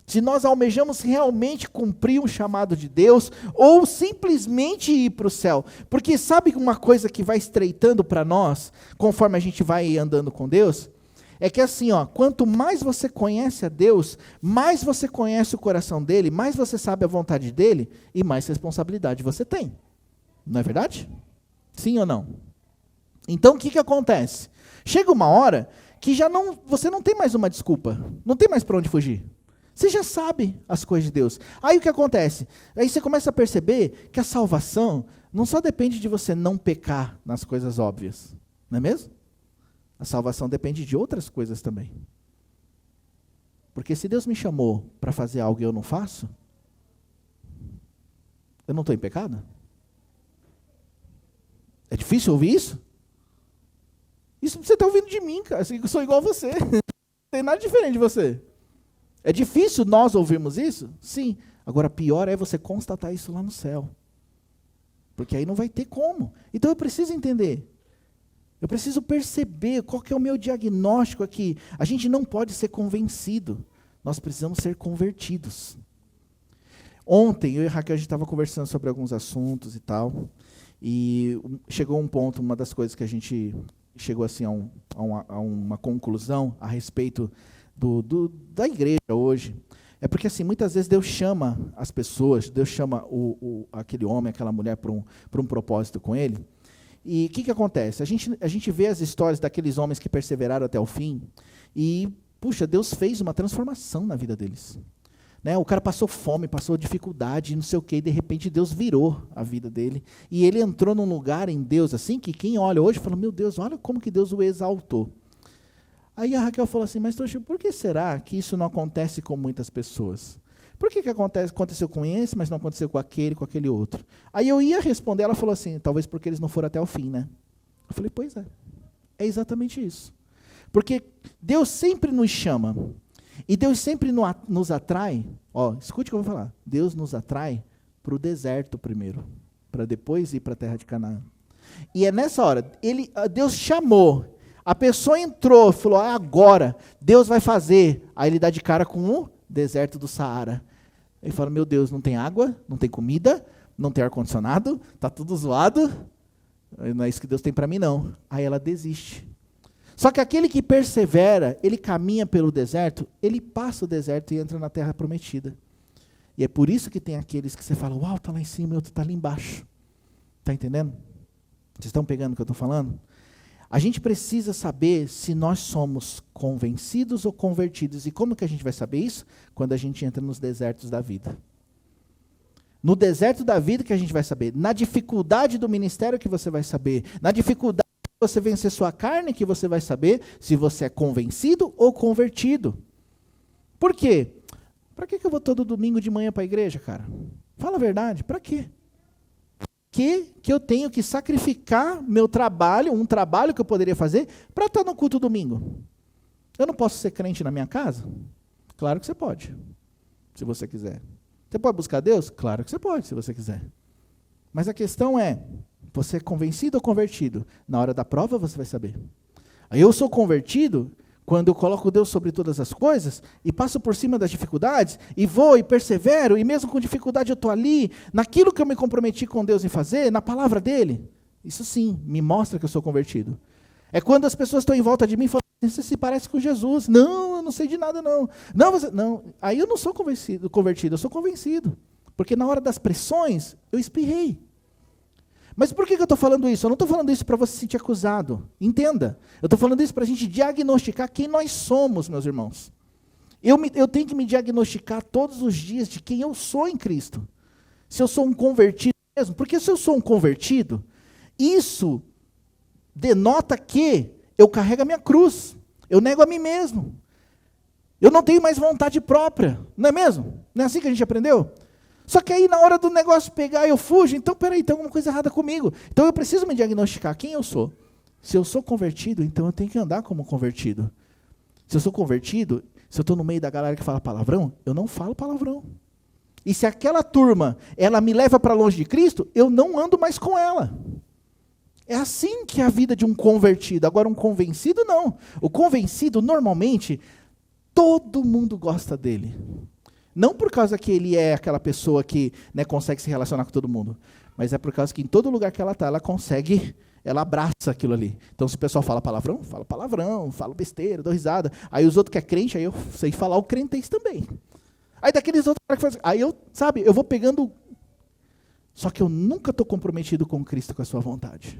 Speaker 1: Se nós almejamos realmente cumprir um chamado de Deus, ou simplesmente ir para o céu. Porque sabe uma coisa que vai estreitando para nós, conforme a gente vai andando com Deus? É que assim, ó, quanto mais você conhece a Deus, mais você conhece o coração dele, mais você sabe a vontade dele, e mais responsabilidade você tem. Não é verdade? Sim ou não? Então o que acontece? Chega uma hora que você não tem mais uma desculpa, não tem mais para onde fugir. Você já sabe as coisas de Deus. Aí o que acontece? Aí você começa a perceber que a salvação não só depende de você não pecar nas coisas óbvias, não é mesmo? A salvação depende de outras coisas também. Porque se Deus me chamou para fazer algo e eu não faço, eu não estou em pecado? É difícil ouvir isso? Isso você está ouvindo de mim, cara. Eu sou igual a você. Não tem nada diferente de você. É difícil nós ouvirmos isso? Sim. Agora, pior é você constatar isso lá no céu. Porque aí não vai ter como. Então eu preciso entender. Eu preciso perceber qual que é o meu diagnóstico aqui. A gente não pode ser convencido. Nós precisamos ser convertidos. Ontem, eu e a Raquel, a gente estava conversando sobre alguns assuntos e tal. E chegou um ponto, uma das coisas que a gente chegou assim a uma conclusão a respeito da igreja hoje. É porque assim, muitas vezes Deus chama as pessoas, Deus chama aquele homem, aquela mulher para um propósito com ele. E o que acontece? A gente vê as histórias daqueles homens que perseveraram até o fim e, puxa, Deus fez uma transformação na vida deles. Né? O cara passou fome, passou dificuldade, não sei o quê, e de repente Deus virou a vida dele. E ele entrou num lugar em Deus assim, que quem olha hoje fala, meu Deus, olha como que Deus o exaltou. Aí a Raquel falou assim, mas Toshi, por que será que isso não acontece com muitas pessoas? Por que aconteceu com esse, mas não aconteceu com aquele outro? Aí eu ia responder, ela falou assim, talvez porque eles não foram até o fim, né? Eu falei, pois é. É exatamente isso. Porque Deus sempre nos chama. E Deus sempre nos atrai. Ó, escute o que eu vou falar. Deus nos atrai para o deserto primeiro. Para depois ir para a terra de Canaã. E é nessa hora, Deus chamou. A pessoa entrou, falou, agora, Deus vai fazer. Aí ele dá de cara com o deserto do Saara. Ele fala, meu Deus, não tem água, não tem comida, não tem ar-condicionado, está tudo zoado. Não é isso que Deus tem para mim, não. Aí ela desiste. Só que aquele que persevera, ele caminha pelo deserto, ele passa o deserto e entra na terra prometida. E é por isso que tem aqueles que você fala, uau, está lá em cima e outro está ali embaixo. Está entendendo? Vocês estão pegando o que eu estou falando? A gente precisa saber se nós somos convencidos ou convertidos. E como que a gente vai saber isso? Quando a gente entra nos desertos da vida. No deserto da vida que a gente vai saber. Na dificuldade do ministério que você vai saber. Na dificuldade de você vencer sua carne que você vai saber se você é convencido ou convertido. Por quê? Para que eu vou todo domingo de manhã para a igreja, cara? Fala a verdade, para quê? Que eu tenho que sacrificar meu trabalho, um trabalho que eu poderia fazer, para estar no culto domingo. Eu não posso ser crente na minha casa? Claro que você pode, se você quiser. Você pode buscar Deus? Claro que você pode, se você quiser. Mas a questão é, você é convencido ou convertido? Na hora da prova você vai saber. Aí eu sou convertido quando eu coloco Deus sobre todas as coisas e passo por cima das dificuldades e vou e persevero, e mesmo com dificuldade eu estou ali, naquilo que eu me comprometi com Deus em fazer, na palavra dele, isso sim, me mostra que eu sou convertido. É quando as pessoas estão em volta de mim e falam, você se parece com Jesus. Não, eu não sei de nada não. Não, aí eu não sou convertido, eu sou convencido. Porque na hora das pressões, eu espirrei. Mas por que eu estou falando isso? Eu não estou falando isso para você se sentir acusado. Entenda. Eu estou falando isso para a gente diagnosticar quem nós somos, meus irmãos. Eu tenho que me diagnosticar todos os dias de quem eu sou em Cristo. Se eu sou um convertido mesmo. Porque se eu sou um convertido, isso denota que eu carrego a minha cruz. Eu nego a mim mesmo. Eu não tenho mais vontade própria. Não é mesmo? Não é assim que a gente aprendeu? Só que aí na hora do negócio pegar eu fujo. Então peraí, tem alguma coisa errada comigo. Então eu preciso me diagnosticar quem eu sou. Se eu sou convertido, então eu tenho que andar como convertido. Se eu sou convertido, se eu estou no meio da galera que fala palavrão, eu não falo palavrão. E se aquela turma, ela me leva para longe de Cristo, eu não ando mais com ela. É assim que é a vida de um convertido. Agora, um convencido, não. O convencido, normalmente, todo mundo gosta dele. Não por causa que ele é aquela pessoa que, né, consegue se relacionar com todo mundo, mas é por causa que em todo lugar que ela está, ela consegue, ela abraça aquilo ali. Então, se o pessoal fala palavrão, falo besteira, dou risada. Aí os outros que é crente, aí eu sei falar o crentez também. Aí daqueles outros que fazem, aí eu vou pegando. Só que eu nunca estou comprometido com Cristo, com a sua vontade.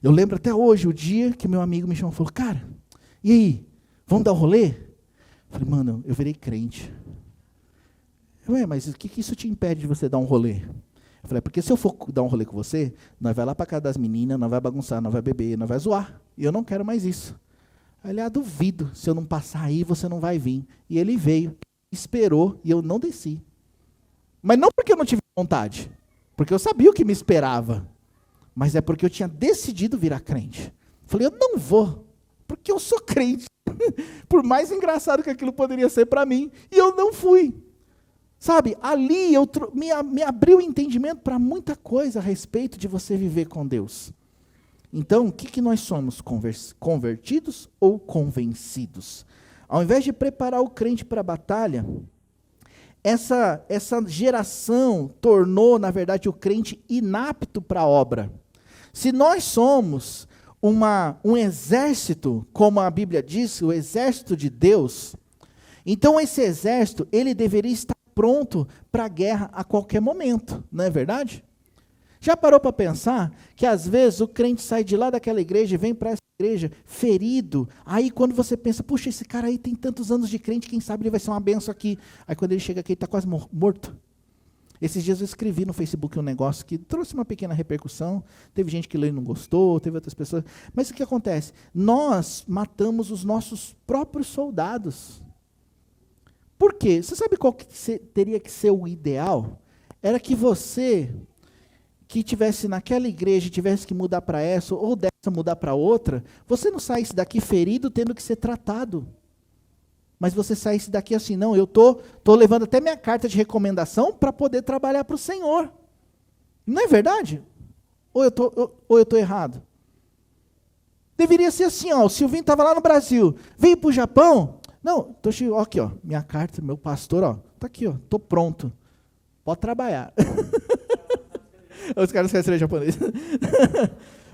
Speaker 1: Eu lembro até hoje, o dia que meu amigo me chamou e falou, cara, e aí, vamos dar um rolê? Eu falei, mano, eu virei crente. Mas o que isso te impede de você dar um rolê? Eu falei, porque se eu for dar um rolê com você, nós vai lá para casa das meninas, nós vai bagunçar, nós vai beber, nós vai zoar. E eu não quero mais isso. Aí ele, duvido, se eu não passar aí, você não vai vir. E ele veio, esperou, e eu não desci. Mas não porque eu não tive vontade, porque eu sabia o que me esperava, mas é porque eu tinha decidido virar crente. Falei, eu não vou, porque eu sou crente. Por mais engraçado que aquilo poderia ser para mim, e eu não fui. Sabe, ali me abriu o entendimento para muita coisa a respeito de você viver com Deus. Então, o que nós somos? Convertidos ou convencidos? Ao invés de preparar o crente para a batalha, essa geração tornou, na verdade, o crente inapto para a obra. Se nós somos um exército, como a Bíblia diz, o exército de Deus, então esse exército, ele deveria estar pronto para a guerra a qualquer momento, não é verdade? Já parou para pensar que às vezes o crente sai de lá daquela igreja e vem para essa igreja ferido, aí quando você pensa, puxa, esse cara aí tem tantos anos de crente, quem sabe ele vai ser uma benção aqui, aí quando ele chega aqui ele está quase morto. Esses dias eu escrevi no Facebook um negócio que trouxe uma pequena repercussão, teve gente que leu e não gostou, teve outras pessoas, mas o que acontece? Nós matamos os nossos próprios soldados. Por quê? Você sabe qual que teria que ser o ideal? Era que você, que tivesse naquela igreja, tivesse que mudar para essa, ou dessa mudar para outra, você não saísse daqui ferido tendo que ser tratado. Mas você saísse daqui assim, não, eu tô levando até minha carta de recomendação para poder trabalhar para o Senhor. Não é verdade? Ou eu estou errado? Deveria ser assim, ó, o Silvinho estava lá no Brasil, veio para o Japão, não, aqui, ó, minha carta, meu pastor, ó, tá aqui, ó, tô pronto. Pode trabalhar. Os caras querem ser japonês.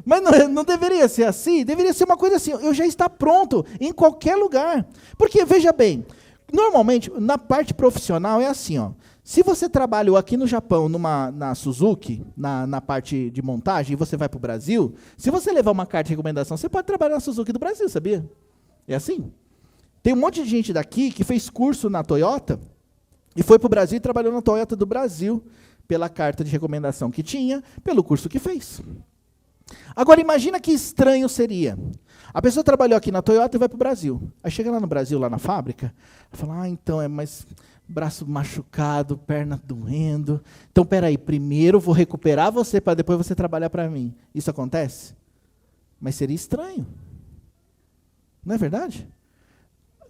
Speaker 1: Mas não deveria ser assim, deveria ser uma coisa assim, eu já está pronto em qualquer lugar. Porque, veja bem, normalmente, na parte profissional é assim, ó, se você trabalhou aqui no Japão, na Suzuki, na parte de montagem, e você vai para o Brasil, se você levar uma carta de recomendação, você pode trabalhar na Suzuki do Brasil, sabia? É assim. Tem um monte de gente daqui que fez curso na Toyota e foi para o Brasil e trabalhou na Toyota do Brasil pela carta de recomendação que tinha, pelo curso que fez. Agora imagina que estranho seria. A pessoa trabalhou aqui na Toyota e vai para o Brasil. Aí chega lá no Brasil, lá na fábrica, fala, então é mais braço machucado, perna doendo. Então peraí, primeiro vou recuperar você para depois você trabalhar para mim. Isso acontece? Mas seria estranho. Não é verdade?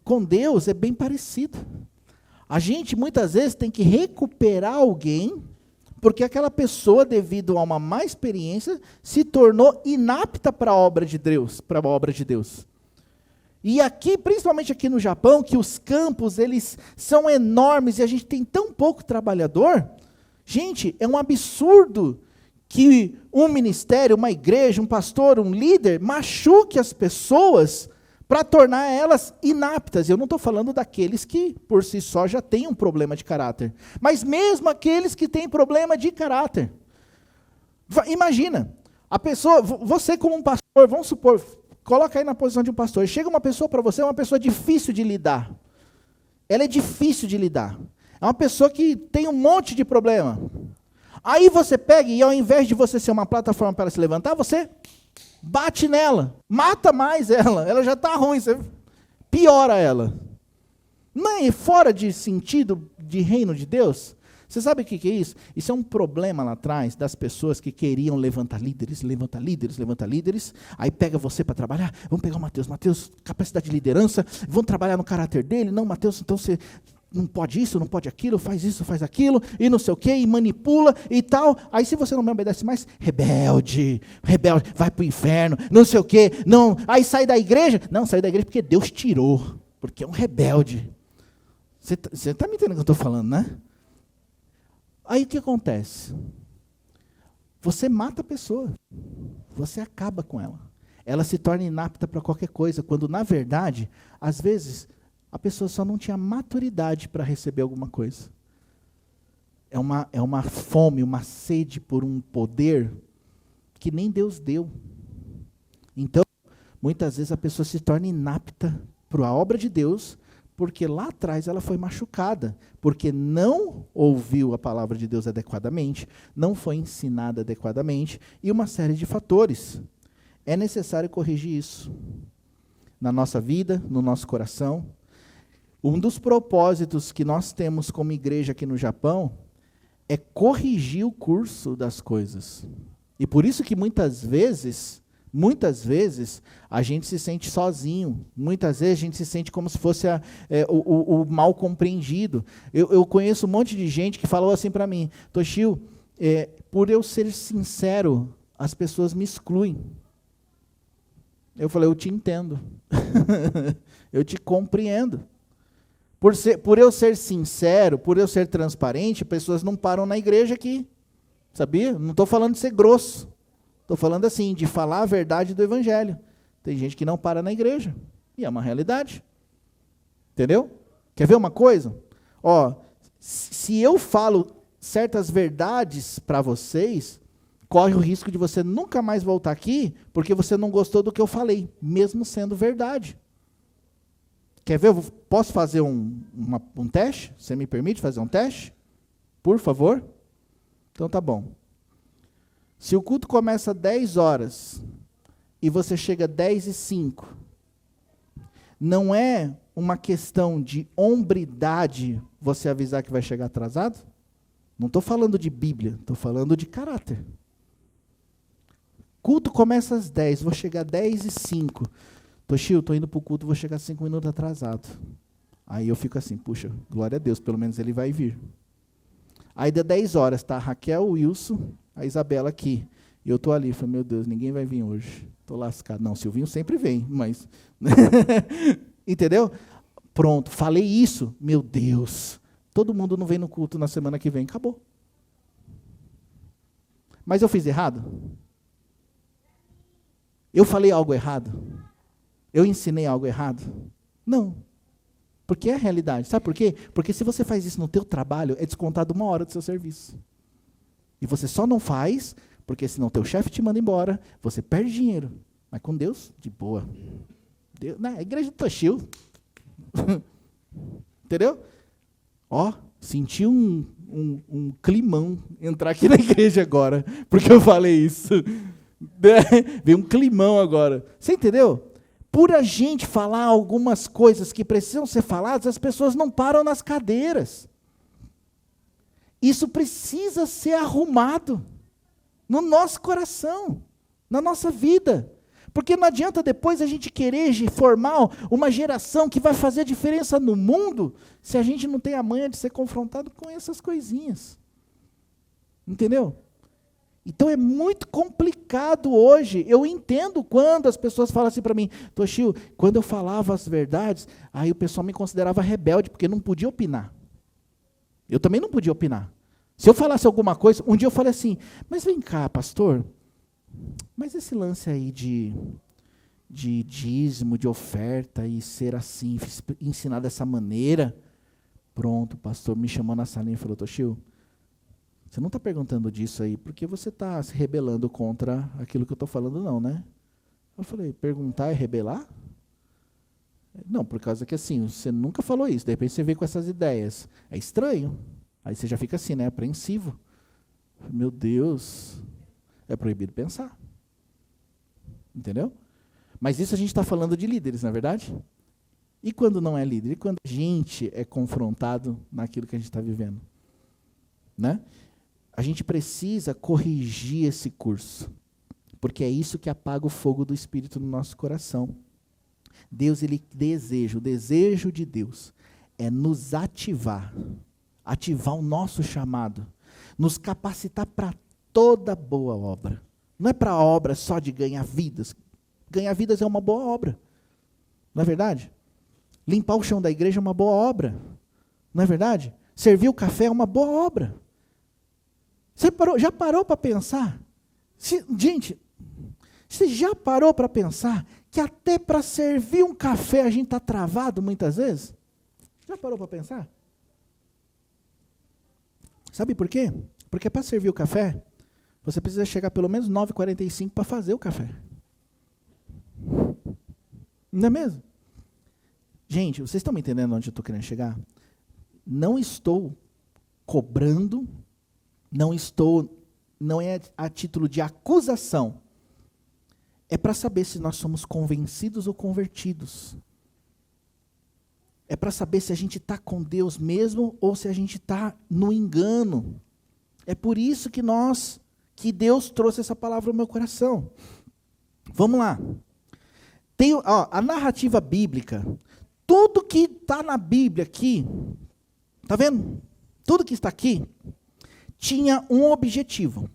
Speaker 1: Com Deus é bem parecido. A gente muitas vezes tem que recuperar alguém, porque aquela pessoa, devido a uma má experiência, se tornou inapta para a obra de Deus, E aqui, principalmente aqui no Japão, que os campos eles são enormes e a gente tem tão pouco trabalhador, gente, é um absurdo que um ministério, uma igreja, um pastor, um líder machuque as pessoas para tornar elas inaptas. Eu não estou falando daqueles que, por si só, já têm um problema de caráter. Mas mesmo aqueles que têm problema de caráter. Imagina, a pessoa, você como um pastor, vamos supor, coloca aí na posição de um pastor, chega uma pessoa para você, uma pessoa difícil de lidar. ela é difícil de lidar. É uma pessoa que tem um monte de problema. Aí você pega e ao invés de você ser uma plataforma para ela se levantar, você bate nela, mata mais ela já está ruim, você piora ela. Não é fora de sentido de reino de Deus? Você sabe o que é isso? Isso é um problema lá atrás das pessoas que queriam levantar líderes, aí pega você para trabalhar, vamos pegar o Mateus, capacidade de liderança, vamos trabalhar no caráter dele, não, Mateus, então você não pode isso, não pode aquilo, faz isso, faz aquilo, e não sei o quê, e manipula e tal. Aí se você não me obedece mais, rebelde, vai para o inferno, não sei o quê, não. Aí sai da igreja, não, sai da igreja porque Deus tirou, porque é um rebelde. Você está me entendendo o que eu estou falando, né? Aí o que acontece? Você mata a pessoa, você acaba com ela. Ela se torna inapta para qualquer coisa, quando na verdade, às vezes, a pessoa só não tinha maturidade para receber alguma coisa. É uma fome, uma sede por um poder que nem Deus deu. Então, muitas vezes a pessoa se torna inapta para a obra de Deus, porque lá atrás ela foi machucada, porque não ouviu a palavra de Deus adequadamente, não foi ensinada adequadamente, e uma série de fatores. É necessário corrigir isso na nossa vida, no nosso coração. Um dos propósitos que nós temos como igreja aqui no Japão é corrigir o curso das coisas. E por isso que muitas vezes, a gente se sente sozinho. Muitas vezes a gente se sente como se fosse o mal compreendido. Eu conheço um monte de gente que falou assim para mim, Toshio, por eu ser sincero, as pessoas me excluem. Eu falei, eu te entendo. Eu te compreendo. Por eu ser sincero, por eu ser transparente, pessoas não param na igreja aqui. Sabia? Não estou falando de ser grosso. Estou falando assim, de falar a verdade do evangelho. Tem gente que não para na igreja. E é uma realidade. Entendeu? Quer ver uma coisa? Ó, se eu falo certas verdades para vocês, corre o risco de você nunca mais voltar aqui, porque você não gostou do que eu falei, mesmo sendo verdade. Quer ver? Posso fazer um teste? Você me permite fazer um teste? Por favor? Então tá bom. Se o culto começa às 10 horas e você chega às 10h05, não é uma questão de hombridade você avisar que vai chegar atrasado? Não estou falando de Bíblia, estou falando de caráter. Culto começa às 10, vou chegar às 10h05. Toshio, estou indo para o culto, vou chegar 5 minutos atrasado. Aí eu fico assim, puxa, glória a Deus, pelo menos ele vai vir. Aí dá 10 horas, tá? A Raquel, o Wilson, a Isabela aqui. E eu estou ali, falei, meu Deus, ninguém vai vir hoje. Estou lascado. Não, Silvinho sempre vem, mas... Entendeu? Pronto, falei isso. Meu Deus, todo mundo não vem no culto na semana que vem. Acabou. Mas eu fiz errado? Eu falei algo errado? Eu ensinei algo errado? Não. Porque é a realidade. Sabe por quê? Porque se você faz isso no teu trabalho, é descontado 1 hora do seu serviço. E você só não faz, porque senão teu chefe te manda embora, você perde dinheiro. Mas com Deus, de boa. Deus, na igreja do Toshio. Entendeu? Ó, senti um climão entrar aqui na igreja agora, porque eu falei isso. Veio um climão agora. Você entendeu? Por a gente falar algumas coisas que precisam ser faladas, as pessoas não param nas cadeiras. Isso precisa ser arrumado no nosso coração, na nossa vida. Porque não adianta depois a gente querer formar uma geração que vai fazer a diferença no mundo, se a gente não tem a manha de ser confrontado com essas coisinhas. Entendeu? Então é muito complicado hoje. Eu entendo quando as pessoas falam assim para mim, Toshio, quando eu falava as verdades, aí o pessoal me considerava rebelde, porque não podia opinar. Eu também não podia opinar. Se eu falasse alguma coisa, um dia eu falei assim, mas vem cá, pastor, mas esse lance aí de dízimo, de oferta e ser assim, ensinar dessa maneira, pronto, o pastor me chamou na salinha e falou, Toshio, você não está perguntando disso aí porque você está se rebelando contra aquilo que eu estou falando, não, né? Eu falei, perguntar é rebelar? Não, por causa que assim, você nunca falou isso, de repente você veio com essas ideias. É estranho. Aí você já fica assim, né, apreensivo. Meu Deus, é proibido pensar. Entendeu? Mas isso a gente está falando de líderes, não é verdade? E quando não é líder? E quando a gente é confrontado naquilo que a gente está vivendo? Né? A gente precisa corrigir esse curso, porque é isso que apaga o fogo do Espírito no nosso coração. Deus, ele deseja, o desejo de Deus é nos ativar o nosso chamado, nos capacitar para toda boa obra. Não é para a obra só de ganhar vidas. Ganhar vidas é uma boa obra, não é verdade? Limpar o chão da igreja é uma boa obra, não é verdade? Servir o café é uma boa obra. Você já parou para pensar? Gente, você já parou para pensar que até para servir um café a gente está travado muitas vezes? Já parou para pensar? Sabe por quê? Porque para servir o café, você precisa chegar pelo menos 9h45 para fazer o café. Não é mesmo? Gente, vocês estão me entendendo onde eu estou querendo chegar? Não estou cobrando, não é a título de acusação. É para saber se nós somos convencidos ou convertidos. É para saber se a gente está com Deus mesmo ou se a gente está no engano. É por isso que Deus trouxe essa palavra ao meu coração. Vamos lá. A narrativa bíblica, tudo que está na Bíblia aqui, está vendo? Tudo que está aqui tinha um objetivo,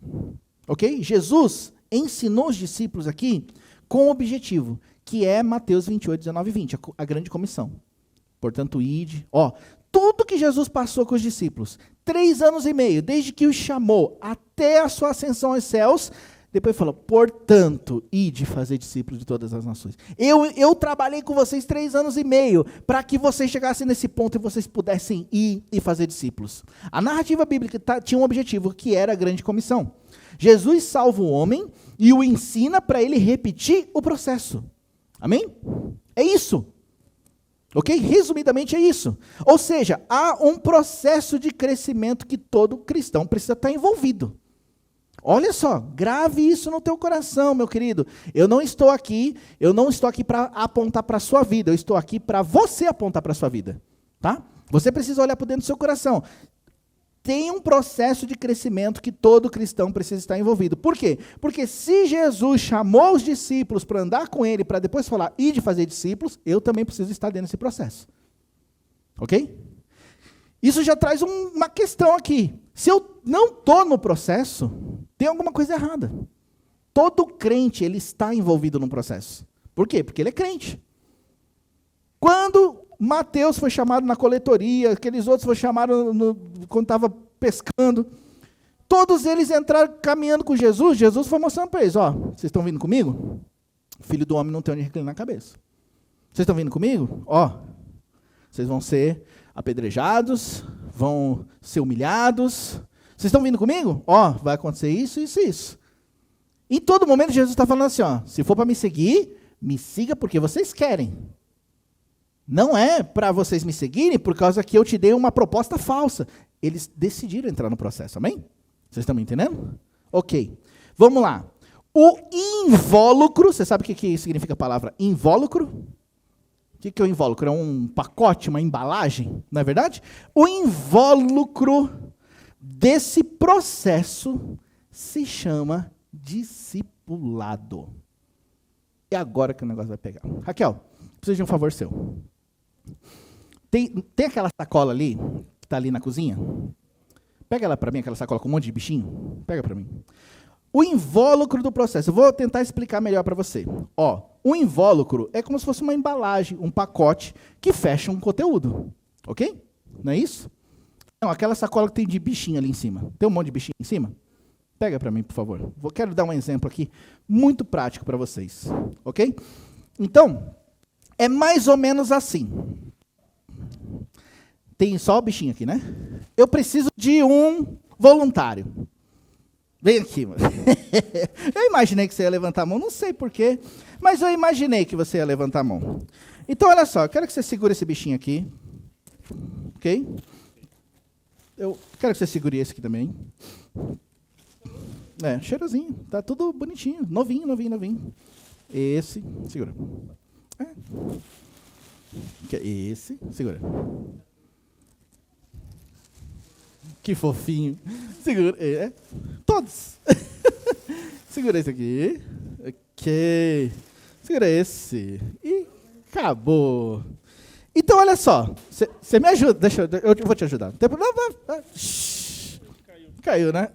Speaker 1: ok? Jesus ensinou os discípulos aqui com um objetivo, que é Mateus 28, 19 e 20, a grande comissão. Portanto, ide, tudo que Jesus passou com os discípulos, 3 anos e meio, desde que os chamou até a sua ascensão aos céus, depois falou, portanto, ide fazer discípulos de todas as nações. Eu trabalhei com vocês 3 anos e meio, para que vocês chegassem nesse ponto e vocês pudessem ir e fazer discípulos. A narrativa bíblica tinha um objetivo, que era a grande comissão. Jesus salva o homem e o ensina para ele repetir o processo. Amém? É isso. Ok? Resumidamente é isso. Ou seja, há um processo de crescimento que todo cristão precisa estar envolvido. Olha só, grave isso no teu coração, meu querido. Eu não estou aqui para apontar para a sua vida, eu estou aqui para você apontar para a sua vida. Tá? Você precisa olhar para dentro do seu coração. Tem um processo de crescimento que todo cristão precisa estar envolvido. Por quê? Porque se Jesus chamou os discípulos para andar com ele, para depois falar, e de fazer discípulos, eu também preciso estar dentro desse processo. Ok? Isso já traz uma questão aqui. Se eu não estou no processo, tem alguma coisa errada. Todo crente, ele está envolvido no processo. Por quê? Porque ele é crente. Quando Mateus foi chamado na coletoria, aqueles outros foram chamados quando estava pescando, todos eles entraram caminhando com Jesus, Jesus foi mostrando para eles, vocês estão vindo comigo? O Filho do Homem não tem onde reclinar a cabeça. Vocês estão vindo comigo? Vocês vão ser apedrejados, vão ser humilhados. Vocês estão vindo comigo? Vai acontecer isso, isso e isso. Em todo momento Jesus está falando assim, se for para me seguir, me siga porque vocês querem. Não é para vocês me seguirem por causa que eu te dei uma proposta falsa. Eles decidiram entrar no processo, amém? Vocês estão me entendendo? Ok, vamos lá. O invólucro, você sabe o que significa a palavra invólucro? O que é o invólucro? É um pacote, uma embalagem, não é verdade? O invólucro desse processo se chama discipulado. É agora que o negócio vai pegar. Raquel, preciso de um favor seu. Tem aquela sacola ali, que está ali na cozinha? Pega ela para mim, aquela sacola com um monte de bichinho. Pega para mim. O invólucro do processo. Eu vou tentar explicar melhor para você. O invólucro é como se fosse uma embalagem, um pacote que fecha um conteúdo. Ok? Não é isso? Não, aquela sacola que tem de bichinho ali em cima. Tem um monte de bichinho em cima? Pega para mim, por favor. Quero dar um exemplo aqui muito prático para vocês. Ok? Então, é mais ou menos assim. Tem só o bichinho aqui, né? Eu preciso de um voluntário. Vem aqui. Eu imaginei que você ia levantar a mão, não sei porquê, mas eu imaginei que você ia levantar a mão. Então, olha só, eu quero que você segure esse bichinho aqui. Ok? Eu quero que você segure esse aqui também. Cheirosinho. Tá tudo bonitinho. Novinho, novinho, novinho. Esse. Segura. Esse. Segura. Que fofinho. Segura. Todos. Segura esse aqui. Ok. Segura esse. E acabou. Então, olha só. Você me ajuda. Eu vou te ajudar. Caiu, né?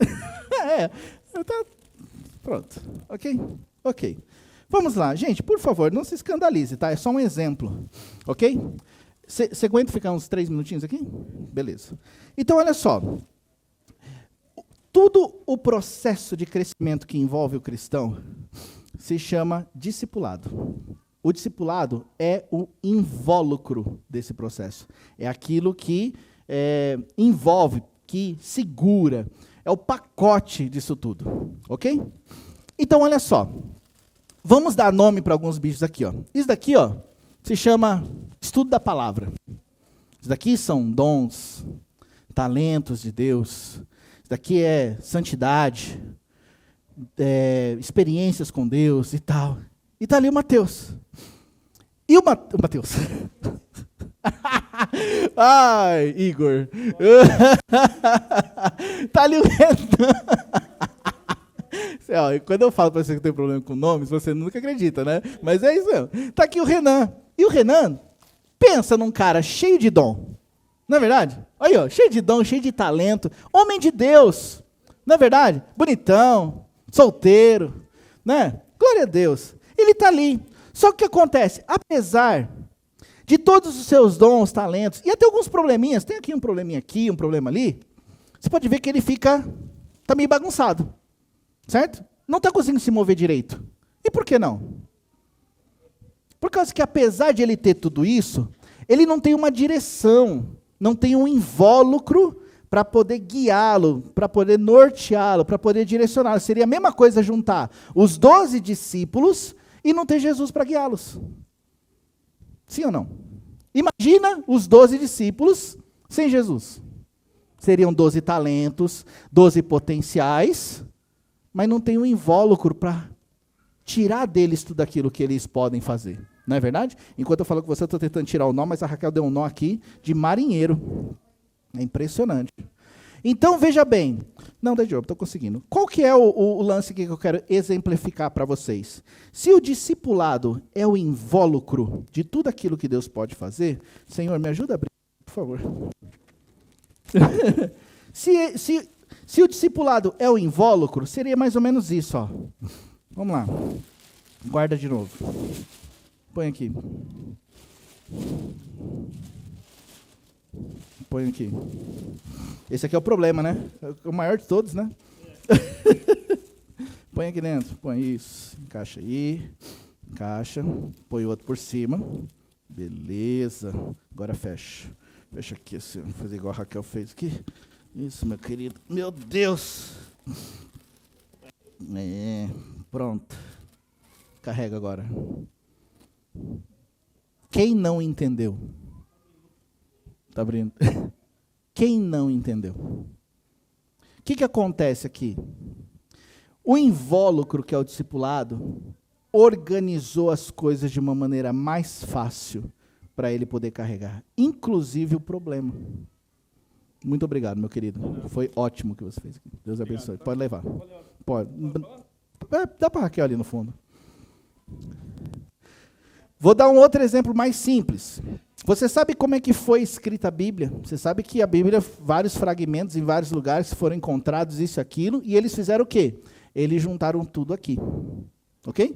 Speaker 1: Pronto. Ok. Vamos lá. Gente, por favor, não se escandalize, tá? É só um exemplo. Ok? Você aguenta ficar uns 3 minutinhos aqui? Beleza. Então, olha só. Todo o processo de crescimento que envolve o cristão se chama discipulado. O discipulado é o invólucro desse processo. É aquilo que envolve, que segura. É o pacote disso tudo. Ok? Então, olha só. Vamos dar nome para alguns bichos aqui. Ó. Isso daqui se chama estudo da palavra. Isso daqui são dons, talentos de Deus. Isso daqui é santidade, experiências com Deus e tal. E está ali o Mateus. E o Mateus? Ai, Igor. Está ali o Renan. Quando eu falo para você que tem problema com nomes, você nunca acredita, né? Mas é isso mesmo. Está aqui o Renan. E o Renan, pensa num cara cheio de dom. Não é verdade? Aí, cheio de dom, cheio de talento. Homem de Deus. Não é verdade? Bonitão, solteiro, né? Glória a Deus. Ele está ali. Só que o que acontece? Apesar de todos os seus dons, talentos, e até alguns probleminhas, tem aqui um probleminha aqui, um problema ali, você pode ver que ele está meio bagunçado. Certo? Não está conseguindo se mover direito. E por que não? Por causa que, apesar de ele ter tudo isso, ele não tem uma direção, não tem um invólucro para poder guiá-lo, para poder norteá-lo, para poder direcioná-lo. Seria a mesma coisa juntar os 12 discípulos e não ter Jesus para guiá-los. Sim ou não? Imagina os 12 discípulos sem Jesus. Seriam 12 talentos, 12 potenciais, mas não tem um invólucro para tirar deles tudo aquilo que eles podem fazer. Não é verdade? Enquanto eu falo com você, eu estou tentando tirar o nó, mas a Raquel deu um nó aqui de marinheiro. É impressionante. Então, veja bem. Não, Dejob, estou conseguindo. Qual que é o lance que eu quero exemplificar para vocês? Se o discipulado é o invólucro de tudo aquilo que Deus pode fazer, Senhor, me ajuda a abrir, por favor. Se o discipulado é o invólucro, seria mais ou menos isso. Vamos lá. Guarda de novo. Põe aqui. Põe aqui. Esse aqui é o problema, né? É o maior de todos, né? Põe aqui dentro. Põe isso. Encaixa aí. Encaixa. Põe o outro por cima. Beleza. Agora fecha. Fecha aqui assim. Vou fazer igual a Raquel fez aqui. Isso, meu querido. Meu Deus. Pronto. Carrega agora. Quem não entendeu? Tá abrindo? Quem não entendeu? O que acontece aqui? O invólucro, que é o discipulado, organizou as coisas de uma maneira mais fácil para ele poder carregar, inclusive o problema. Muito obrigado, meu querido. Foi ótimo o que você fez aqui. Deus abençoe. Pode levar. Pode. Dá para a Raquel ali no fundo. Vou dar um outro exemplo mais simples. Você sabe como é que foi escrita a Bíblia? Você sabe que a Bíblia, vários fragmentos em vários lugares foram encontrados, isso e aquilo, e eles fizeram o quê? Eles juntaram tudo aqui. Ok?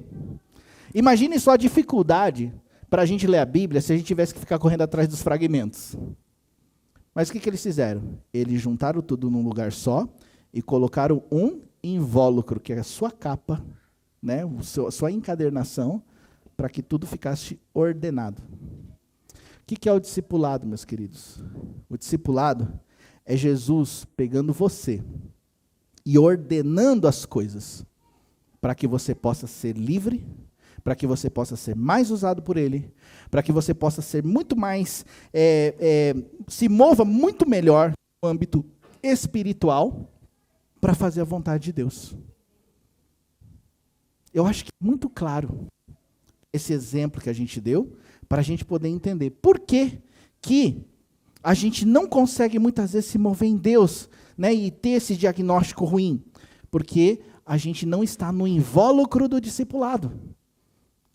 Speaker 1: Imagine só a dificuldade para a gente ler a Bíblia se a gente tivesse que ficar correndo atrás dos fragmentos. Mas o que eles fizeram? Eles juntaram tudo num lugar só e colocaram um invólucro, que é a sua capa, né, a sua encadernação, para que tudo ficasse ordenado. O que é o discipulado, meus queridos? O discipulado é Jesus pegando você e ordenando as coisas para que você possa ser livre, para que você possa ser mais usado por Ele, para que você possa ser muito mais, se mova muito melhor no âmbito espiritual, para fazer a vontade de Deus. Eu acho que é muito claro esse exemplo que a gente deu, para a gente poder entender por que a gente não consegue muitas vezes se mover em Deus, né, e ter esse diagnóstico ruim, porque a gente não está no invólucro do discipulado.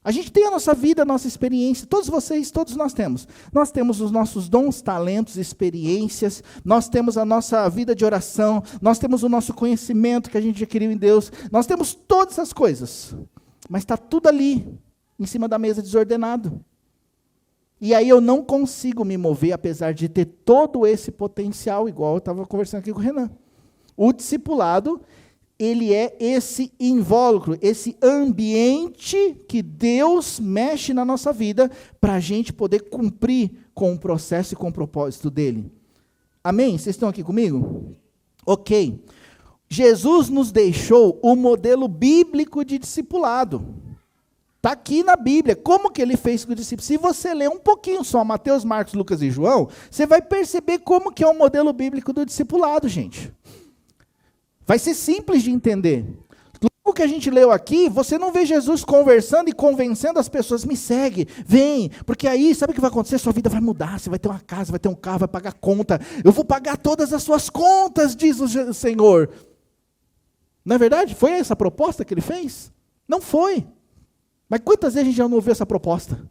Speaker 1: A gente tem a nossa vida, a nossa experiência, todos vocês, todos nós temos. Nós temos os nossos dons, talentos, experiências, nós temos a nossa vida de oração, nós temos o nosso conhecimento que a gente adquiriu em Deus, nós temos todas essas coisas, mas está tudo ali, em cima da mesa, desordenado. E aí eu não consigo me mover, apesar de ter todo esse potencial, igual eu estava conversando aqui com o Renan. O discipulado, ele é esse invólucro, esse ambiente que Deus mexe na nossa vida para a gente poder cumprir com o processo e com o propósito dele. Amém? Vocês estão aqui comigo? Ok. Jesus nos deixou o modelo bíblico de discipulado. Está aqui na Bíblia, como que ele fez com os discípulos. Se você ler um pouquinho só Mateus, Marcos, Lucas e João, você vai perceber como que é o modelo bíblico do discipulado, gente. Vai ser simples de entender. Logo que a gente leu aqui, você não vê Jesus conversando e convencendo as pessoas, me segue, vem, porque aí, sabe o que vai acontecer? Sua vida vai mudar, você vai ter uma casa, vai ter um carro, vai pagar conta, eu vou pagar todas as suas contas, diz o Senhor. Não é verdade? Foi essa a proposta que ele fez? Não foi. Mas quantas vezes a gente já não ouviu essa proposta?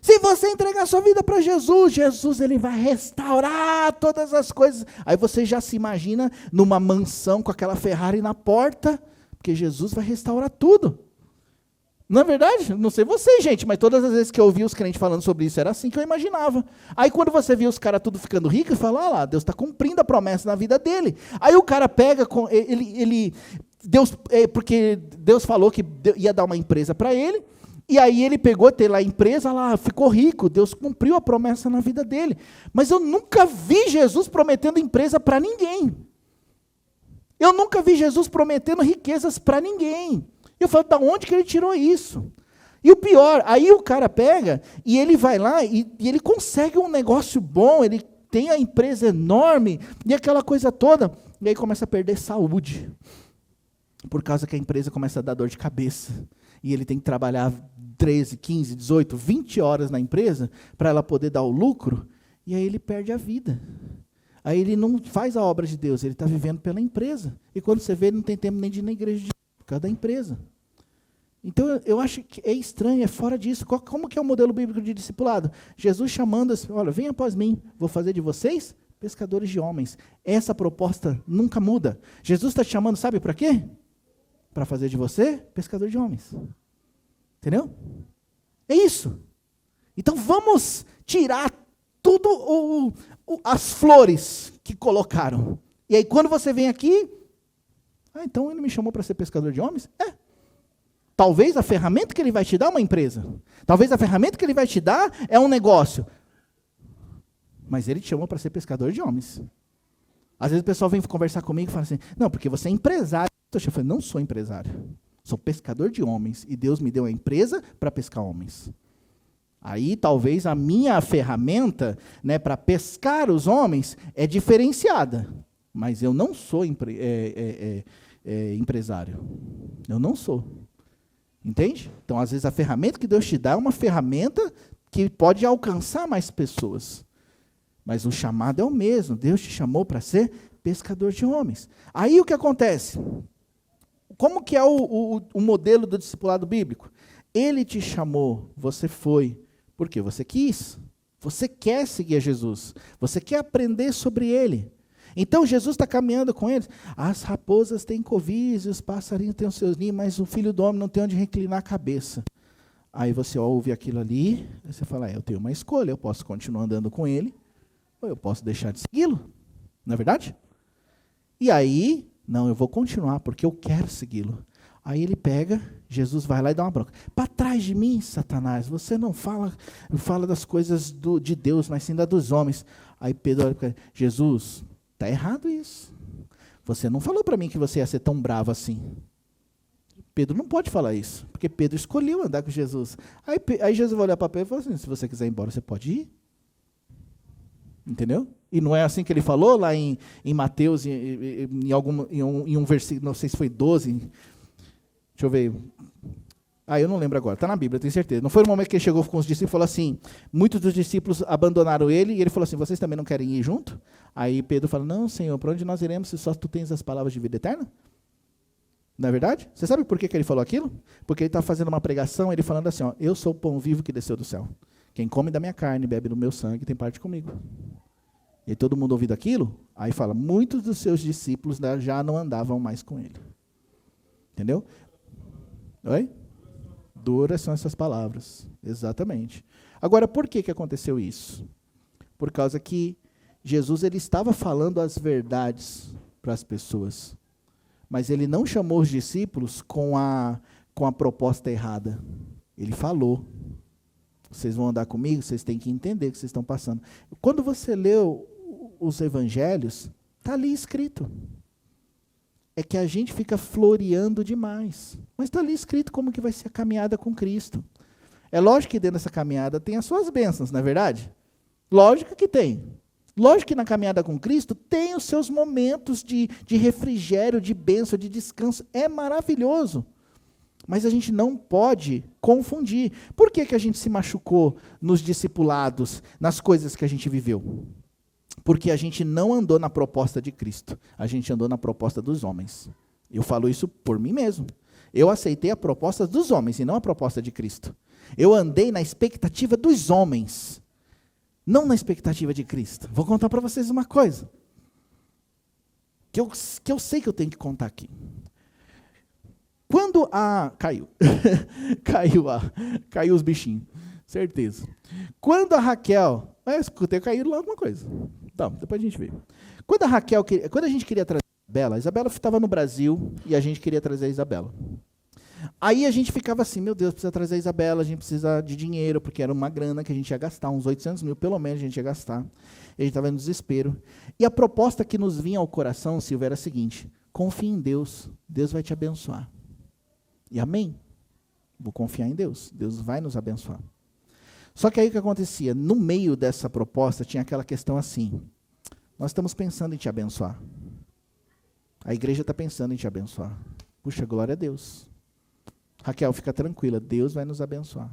Speaker 1: Se você entregar sua vida para Jesus, Jesus ele vai restaurar todas as coisas. Aí você já se imagina numa mansão com aquela Ferrari na porta, porque Jesus vai restaurar tudo. Não é verdade? Não sei vocês, gente, mas todas as vezes que eu ouvi os crentes falando sobre isso, era assim que eu imaginava. Aí quando você via os caras tudo ficando ricos, você fala, lá, Deus está cumprindo a promessa na vida dele. Aí o cara pega, porque Deus falou que ia dar uma empresa para ele, e aí ele pegou, ter lá a empresa, lá, ficou rico, Deus cumpriu a promessa na vida dele. Mas eu nunca vi Jesus prometendo empresa para ninguém. Eu nunca vi Jesus prometendo riquezas para ninguém. Eu falo, da onde que ele tirou isso? E o pior, aí o cara pega, e ele vai lá, e ele consegue um negócio bom, ele tem a empresa enorme, e aquela coisa toda, e aí começa a perder saúde. Por causa que a empresa começa a dar dor de cabeça. E ele tem que trabalhar 13, 15, 18, 20 horas na empresa para ela poder dar o lucro, e aí ele perde a vida. Aí ele não faz a obra de Deus, ele está vivendo pela empresa. E quando você vê, ele não tem tempo nem de ir na igreja por causa da empresa. Então eu acho que é estranho, é fora disso. Como que é o modelo bíblico de discipulado? Jesus chamando assim, olha, venha após mim, vou fazer de vocês pescadores de homens. Essa proposta nunca muda. Jesus está te chamando, sabe para quê? Para fazer de você pescador de homens. Entendeu? É isso. Então vamos tirar tudo as flores que colocaram. E aí quando você vem aqui, então ele me chamou para ser pescador de homens? Talvez a ferramenta que ele vai te dar é uma empresa. Talvez a ferramenta que ele vai te dar é um negócio. Mas ele te chamou para ser pescador de homens. Às vezes o pessoal vem conversar comigo e fala assim, não, porque você é empresário. Eu falei, não sou empresário. Sou pescador de homens. E Deus me deu a empresa para pescar homens. Aí talvez a minha ferramenta, né, para pescar os homens é diferenciada. Mas eu não sou empresário. Eu não sou. Entende? Então, às vezes, a ferramenta que Deus te dá é uma ferramenta que pode alcançar mais pessoas. Mas o chamado é o mesmo. Deus te chamou para ser pescador de homens. Aí o que acontece? Como que é o modelo do discipulado bíblico? Ele te chamou, você foi, porque você quis. Você quer seguir a Jesus. Você quer aprender sobre Ele. Então Jesus está caminhando com eles. As raposas têm covis, os passarinhos têm os seus ninhos, mas o filho do homem não tem onde reclinar a cabeça. Aí você ouve aquilo ali, aí você fala, eu tenho uma escolha, eu posso continuar andando com ele, ou eu posso deixar de segui-lo. Não é verdade? E aí, não, eu vou continuar, porque eu quero segui-lo. Aí ele pega, Jesus vai lá e dá uma bronca. Para trás de mim, Satanás, você não fala das coisas de Deus, mas sim das dos homens. Aí Pedro olha para ele, Jesus, está errado isso. Você não falou para mim que você ia ser tão bravo assim. Pedro não pode falar isso, porque Pedro escolheu andar com Jesus. Aí Jesus vai olhar para Pedro e falar assim, se você quiser ir embora, você pode ir. Entendeu? E não é assim que ele falou lá em Mateus, em um versículo, não sei se foi 12, deixa eu ver. Eu não lembro agora, está na Bíblia, tenho certeza. Não foi no momento que ele chegou com os discípulos e falou assim, muitos dos discípulos abandonaram ele, e ele falou assim, vocês também não querem ir junto? Aí Pedro fala, não, Senhor, para onde nós iremos se só tu tens as palavras de vida eterna? Não é verdade? Você sabe por que ele falou aquilo? Porque ele está fazendo uma pregação, ele falando assim, ó, eu sou o pão vivo que desceu do céu. Quem come da minha carne, bebe do meu sangue, tem parte comigo. E todo mundo ouvindo aquilo, aí fala, muitos dos seus discípulos já não andavam mais com ele. Entendeu? Oi? Duras são essas palavras. Exatamente. Agora, por que aconteceu isso? Por causa que Jesus ele estava falando as verdades para as pessoas. Mas ele não chamou os discípulos com a proposta errada. Ele falou. Vocês vão andar comigo, vocês têm que entender o que vocês estão passando. Quando você leu os evangelhos, está ali escrito. É que a gente fica floreando demais. Mas está ali escrito como que vai ser a caminhada com Cristo. É lógico que dentro dessa caminhada tem as suas bênçãos, não é verdade? Lógico que tem. Lógico que na caminhada com Cristo tem os seus momentos de refrigério, de bênção, de descanso. É maravilhoso. Mas a gente não pode confundir. Por que a gente se machucou nos discipulados, nas coisas que a gente viveu? Porque a gente não andou na proposta de Cristo. A gente andou na proposta dos homens. Eu falo isso por mim mesmo. Eu aceitei a proposta dos homens e não a proposta de Cristo. Eu andei na expectativa dos homens, não na expectativa de Cristo. Vou contar para vocês uma coisa, que eu sei que eu tenho que contar aqui. Quando caiu os bichinhos, certeza. Quando a Raquel, escutei, caiu lá alguma coisa. Então, depois a gente vê. Quando a gente queria trazer a Isabela estava no Brasil e a gente queria trazer a Isabela. Aí a gente ficava assim, meu Deus, precisa trazer a Isabela, a gente precisa de dinheiro, porque era uma grana que a gente ia gastar, uns 800 mil, pelo menos a gente ia gastar. E a gente estava no desespero. E a proposta que nos vinha ao coração, Silvia, era a seguinte, confie em Deus, Deus vai te abençoar. E amém? Vou confiar em Deus, Deus vai nos abençoar. Só que aí o que acontecia? No meio dessa proposta tinha aquela questão assim, nós estamos pensando em te abençoar. A igreja está pensando em te abençoar. Puxa, glória a Deus. Raquel, fica tranquila, Deus vai nos abençoar.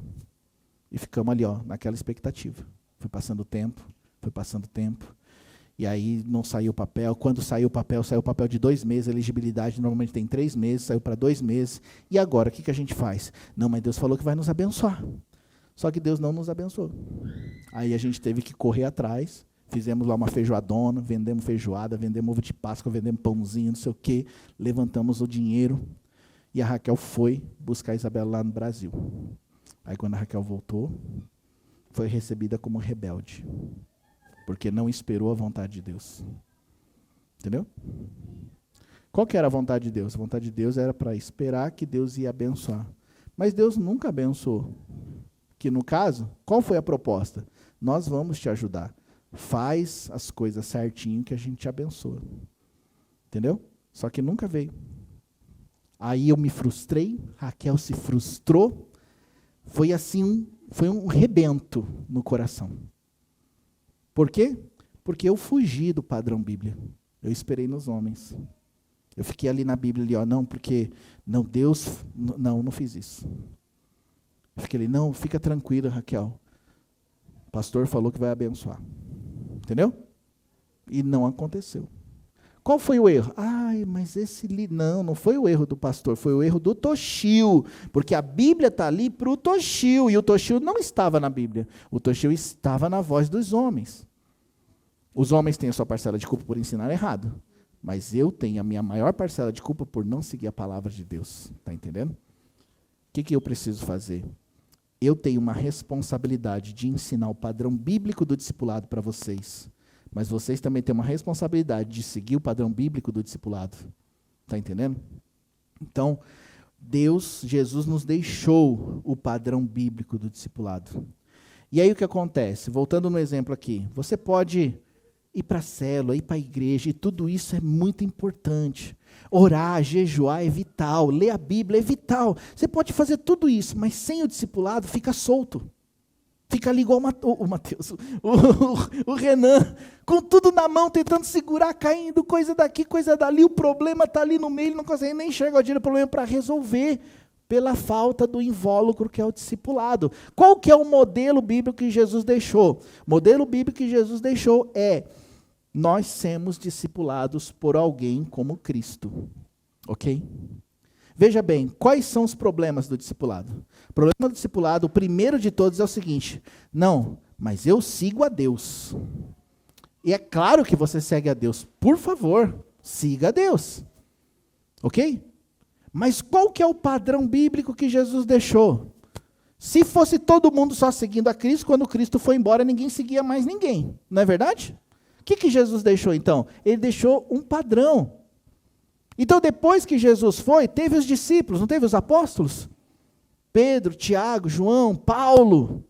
Speaker 1: E ficamos ali, naquela expectativa. Foi passando o tempo. E aí não saiu o papel. Quando saiu o papel de 2 meses. A elegibilidade normalmente tem 3 meses, saiu para 2 meses. E agora, o que a gente faz? Não, mas Deus falou que vai nos abençoar. Só que Deus não nos abençoou. Aí a gente teve que correr atrás. Fizemos lá uma feijoadona, vendemos feijoada, vendemos ovo de Páscoa, vendemos pãozinho, não sei o quê. Levantamos o dinheiro. E a Raquel foi buscar a Isabela lá no Brasil. Aí quando a Raquel voltou, foi recebida como rebelde. Porque não esperou a vontade de Deus. Entendeu? Qual que era a vontade de Deus? A vontade de Deus era para esperar que Deus ia abençoar. Mas Deus nunca abençoou. Que no caso, qual foi a proposta? Nós vamos te ajudar. Faz as coisas certinho que a gente te abençoa. Entendeu? Só que nunca veio. Aí eu me frustrei, Raquel se frustrou, foi assim, foi um rebento no coração. Por quê? Porque eu fugi do padrão Bíblia. Eu esperei nos homens. Eu fiquei ali na Bíblia, não, porque, não, Deus, não fiz isso. Eu fiquei ali, não, fica tranquila, Raquel. O pastor falou que vai abençoar. Entendeu? E não aconteceu. Qual foi o erro? Mas não foi o erro do pastor, foi o erro do Toshio, porque a Bíblia está ali para o Toshio, e o Toshio não estava na Bíblia, o Toshio estava na voz dos homens. Os homens têm a sua parcela de culpa por ensinar errado, mas eu tenho a minha maior parcela de culpa por não seguir a palavra de Deus, está entendendo? O que eu preciso fazer? Eu tenho uma responsabilidade de ensinar o padrão bíblico do discipulado para vocês. Mas vocês também têm uma responsabilidade de seguir o padrão bíblico do discipulado. Está entendendo? Então, Jesus nos deixou o padrão bíblico do discipulado. E aí o que acontece? Voltando no exemplo aqui, você pode ir para a célula, ir para a igreja, e tudo isso é muito importante. Orar, jejuar é vital, ler a Bíblia é vital. Você pode fazer tudo isso, mas sem o discipulado fica solto. Fica ali igual o Mateus, o Renan, com tudo na mão, tentando segurar, caindo, coisa daqui, coisa dali, o problema está ali no meio, ele não consegue nem enxergar o problema para resolver, pela falta do invólucro que é o discipulado. Qual que é o modelo bíblico que Jesus deixou? O modelo bíblico que Jesus deixou é: nós sermos discipulados por alguém como Cristo. Ok? Veja bem, quais são os problemas do discipulado? O problema do discipulado, o primeiro de todos, é o seguinte: não, mas eu sigo a Deus. E é claro que você segue a Deus. Por favor, siga a Deus. Ok? Mas qual que é o padrão bíblico que Jesus deixou? Se fosse todo mundo só seguindo a Cristo, quando Cristo foi embora, ninguém seguia mais ninguém. Não é verdade? O que Jesus deixou então? Ele deixou um padrão. Então, depois que Jesus foi, teve os discípulos, não teve os apóstolos? Pedro, Tiago, João, Paulo.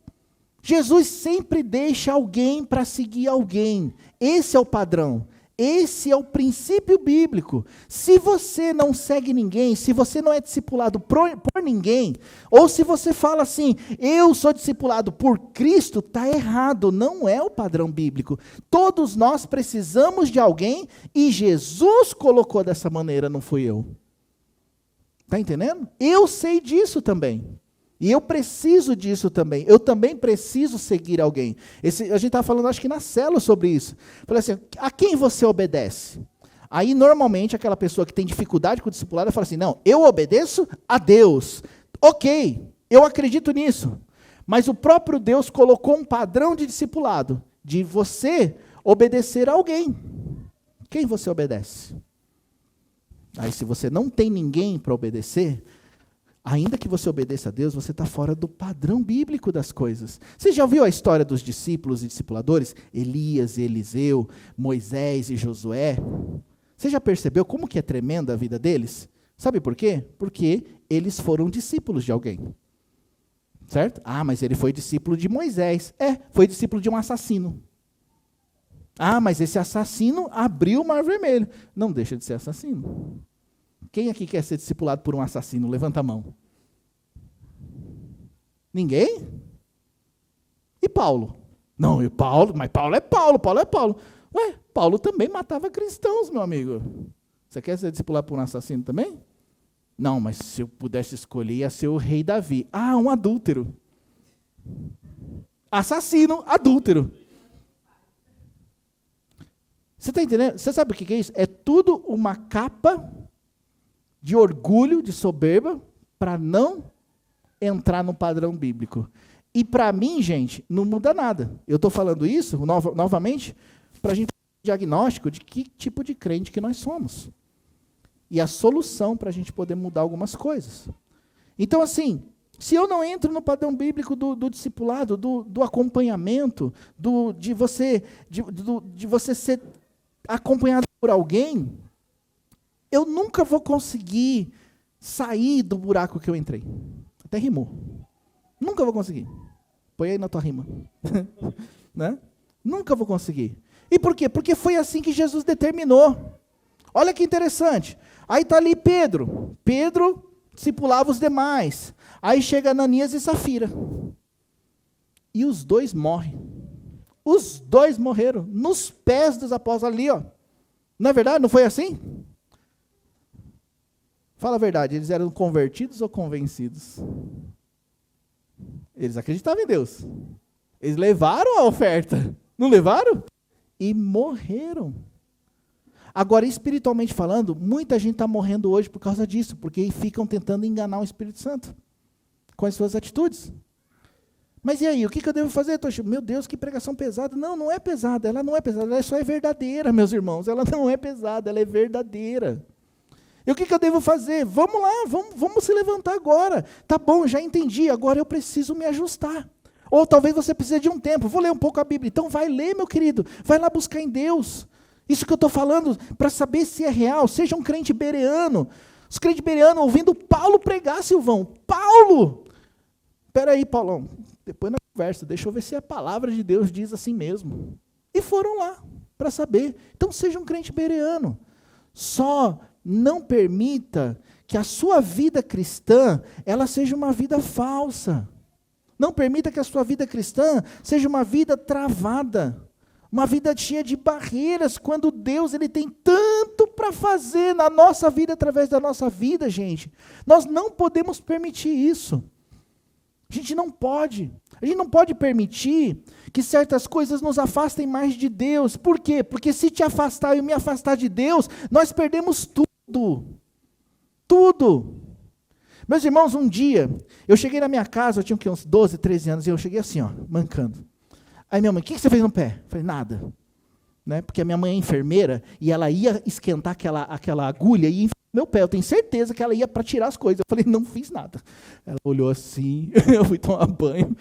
Speaker 1: Jesus sempre deixa alguém para seguir alguém. Esse é o padrão. Esse é o princípio bíblico. Se você não segue ninguém, se você não é discipulado por ninguém, ou se você fala assim, eu sou discipulado por Cristo, está errado, não é o padrão bíblico. Todos nós precisamos de alguém e Jesus colocou dessa maneira, não fui eu. Está entendendo? Eu sei disso também. E eu preciso disso também. Eu também preciso seguir alguém. A gente estava falando, acho que na célula, sobre isso. Falei assim, a quem você obedece? Aí, normalmente, aquela pessoa que tem dificuldade com o discipulado, fala assim, não, eu obedeço a Deus. Ok, eu acredito nisso. Mas o próprio Deus colocou um padrão de discipulado, de você obedecer a alguém. Quem você obedece? Aí, se você não tem ninguém para obedecer, ainda que você obedeça a Deus, você está fora do padrão bíblico das coisas. Você já ouviu a história dos discípulos e discipuladores? Elias e Eliseu, Moisés e Josué. Você já percebeu como que é tremenda a vida deles? Sabe por quê? Porque eles foram discípulos de alguém. Certo? Ah, mas ele foi discípulo de Moisés. Foi discípulo de um assassino. Ah, mas esse assassino abriu o Mar Vermelho. Não deixa de ser assassino. Quem aqui quer ser discipulado por um assassino? Levanta a mão. Ninguém? E Paulo? Não, e Paulo? Mas Paulo é Paulo. Ué, Paulo também matava cristãos, meu amigo. Você quer ser discipulado por um assassino também? Não, mas se eu pudesse escolher, ia ser o rei Davi. Ah, um adúltero. Assassino, adúltero. Você está entendendo? Você sabe o que é isso? É tudo uma capa de orgulho, de soberba, para não entrar no padrão bíblico. E para mim, gente, não muda nada. Eu estou falando isso, novamente, para a gente ter um diagnóstico de que tipo de crente que nós somos. E a solução para a gente poder mudar algumas coisas. Então, assim, se eu não entro no padrão bíblico do discipulado, do acompanhamento, de você ser acompanhado por alguém, eu nunca vou conseguir sair do buraco que eu entrei. Até rimou. Nunca vou conseguir. Põe aí na tua rima. Né? Nunca vou conseguir. E por quê? Porque foi assim que Jesus determinou. Olha que interessante. Aí está ali Pedro. Pedro discipulava os demais. Aí chega Ananias e Safira. E os dois morrem. Os dois morreram nos pés dos apóstolos ali, ó. Não é verdade? Não foi assim? Fala a verdade, eles eram convertidos ou convencidos? Eles acreditavam em Deus. Eles levaram a oferta. Não levaram? E morreram. Agora, espiritualmente falando, muita gente está morrendo hoje por causa disso, porque ficam tentando enganar o Espírito Santo com as suas atitudes. Mas e aí, o que eu devo fazer? Meu Deus, que pregação pesada. Não, não é pesada, ela não é pesada, ela só é verdadeira, meus irmãos. Ela não é pesada, ela é verdadeira. E o que eu devo fazer? Vamos lá, vamos se levantar agora. Tá bom, já entendi, agora eu preciso me ajustar. Ou talvez você precise de um tempo, vou ler um pouco a Bíblia. Então vai ler, meu querido, vai lá buscar em Deus. Isso que eu estou falando, para saber se é real, seja um crente bereano. Os crentes bereanos ouvindo Paulo pregar, Silvão. Paulo! Espera aí, Paulão, depois na conversa, deixa eu ver se a palavra de Deus diz assim mesmo. E foram lá. para saber. Então seja um crente bereano. Só não permita que a sua vida cristã, ela seja uma vida falsa. Não permita que a sua vida cristã seja uma vida travada. Uma vida cheia de barreiras, quando Deus ele tem tanto para fazer na nossa vida, através da nossa vida, gente. Nós não podemos permitir isso. A gente não pode. A gente não pode permitir que certas coisas nos afastem mais de Deus. Por quê? Porque se te afastar e eu me afastar de Deus, nós perdemos tudo. Tudo. Meus irmãos, um dia, eu cheguei na minha casa, eu tinha uns 12, 13 anos, e eu cheguei assim, ó, mancando. Aí minha mãe, o que você fez no pé? Eu falei, nada. Né? Porque a minha mãe é enfermeira, e ela ia esquentar aquela agulha e ia enfiar no meu pé. Eu tenho certeza que ela ia para tirar as coisas. Eu falei, não fiz nada. Ela olhou assim, eu fui tomar banho.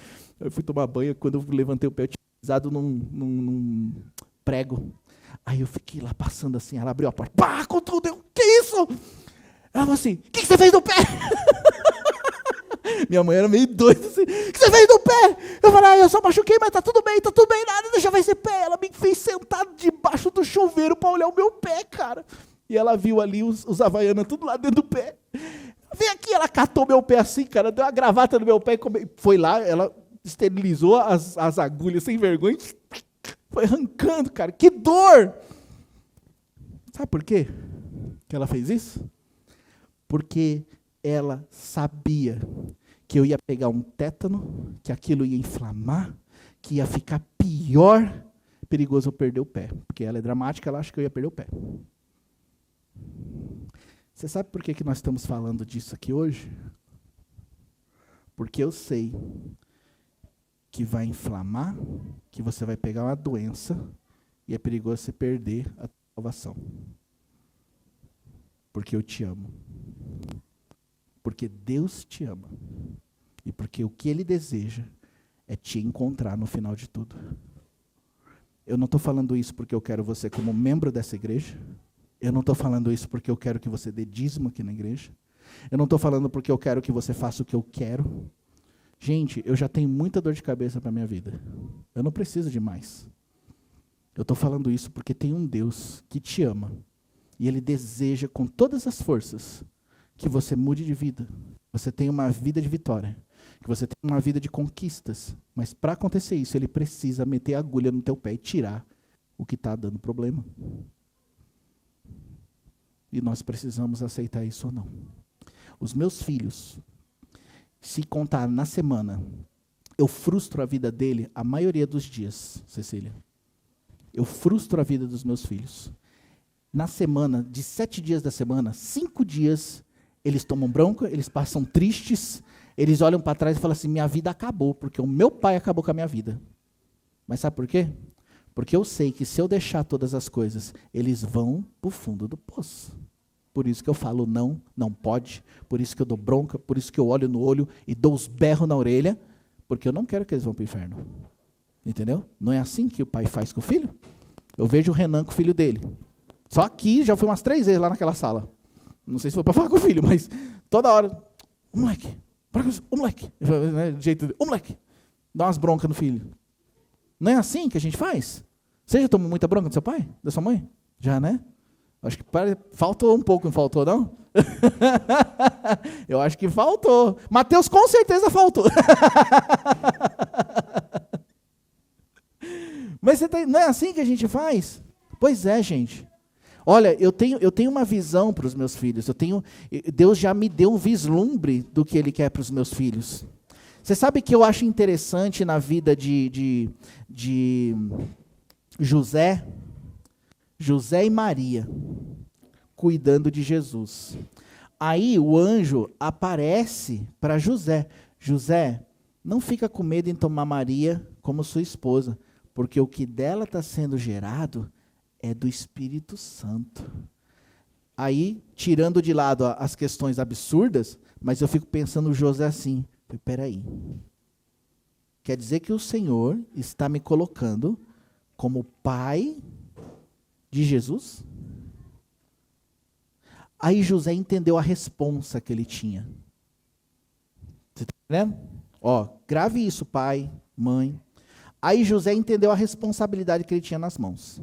Speaker 1: Quando eu levantei o pé, eu tinha pisado num prego. Aí eu fiquei lá passando assim, ela abriu a porta, pá, com tudo, eu, que isso? Ela falou assim, o que você fez no pé? Minha mãe era meio doida assim, o que você fez no pé? Eu falei, eu só machuquei, mas tá tudo bem, nada, deixa eu ver esse pé. Ela me fez sentar debaixo do chuveiro para olhar o meu pé, cara. E ela viu ali os havaianas tudo lá dentro do pé. Vem aqui, ela catou meu pé assim, cara, deu uma gravata no meu pé, foi lá, ela esterilizou as agulhas sem vergonha, foi arrancando, cara, que dor! Sabe por quê que ela fez isso? Porque ela sabia que eu ia pegar um tétano, que aquilo ia inflamar, que ia ficar pior, perigoso eu perder o pé. Porque ela é dramática, ela acha que eu ia perder o pé. Você sabe por que nós estamos falando disso aqui hoje? Porque eu sei que vai inflamar, que você vai pegar uma doença, e é perigoso você perder a salvação. Porque eu te amo. Porque Deus te ama. E porque o que Ele deseja é te encontrar no final de tudo. Eu não estou falando isso porque eu quero você como membro dessa igreja. Eu não estou falando isso porque eu quero que você dê dízimo aqui na igreja. Eu não estou falando porque eu quero que você faça o que eu quero. Gente, eu já tenho muita dor de cabeça para a minha vida. Eu não preciso de mais. Eu estou falando isso porque tem um Deus que te ama. E Ele deseja com todas as forças que você mude de vida, você tenha uma vida de vitória, que você tenha uma vida de conquistas. Mas para acontecer isso, Ele precisa meter a agulha no teu pé e tirar o que está dando problema. E nós precisamos aceitar isso ou não. Os meus filhos, se contar na semana, eu frustro a vida dele a maioria dos dias, Cecília. Eu frustro a vida dos meus filhos. Na semana, de 7 dias da semana, 5 dias, eles tomam bronca, eles passam tristes, eles olham para trás e falam assim, minha vida acabou, porque o meu pai acabou com a minha vida. Mas sabe por quê? Porque eu sei que se eu deixar todas as coisas, eles vão para o fundo do poço. Por isso que eu falo não, não pode, por isso que eu dou bronca, por isso que eu olho no olho e dou os berros na orelha, porque eu não quero que eles vão para o inferno. Entendeu? Não é assim que o pai faz com o filho? Eu vejo o Renan com o filho dele. Só aqui, já fui umas 3 vezes lá naquela sala. Não sei se foi para falar com o filho, mas toda hora, ô moleque, ô moleque, né, jeito de, ô moleque, dá umas broncas no filho. Não é assim que a gente faz? Você já tomou muita bronca do seu pai, da sua mãe? Já, né? Acho que faltou um pouco, não faltou, não? Eu acho que faltou. Mateus com certeza faltou. Mas não é assim que a gente faz? Pois é, gente. Olha, eu tenho uma visão para os meus filhos. Deus já me deu um vislumbre do que Ele quer para os meus filhos. Você sabe que eu acho interessante na vida de José e Maria, cuidando de Jesus. Aí o anjo aparece para José. José, não fica com medo em tomar Maria como sua esposa, porque o que dela está sendo gerado é do Espírito Santo. Aí, tirando de lado as questões absurdas, mas eu fico pensando no José assim, peraí, quer dizer que o Senhor está me colocando como pai de Jesus? Aí José entendeu a responsa que ele tinha. Você está entendendo? Ó, grave isso, pai, mãe. Aí José entendeu a responsabilidade que ele tinha nas mãos.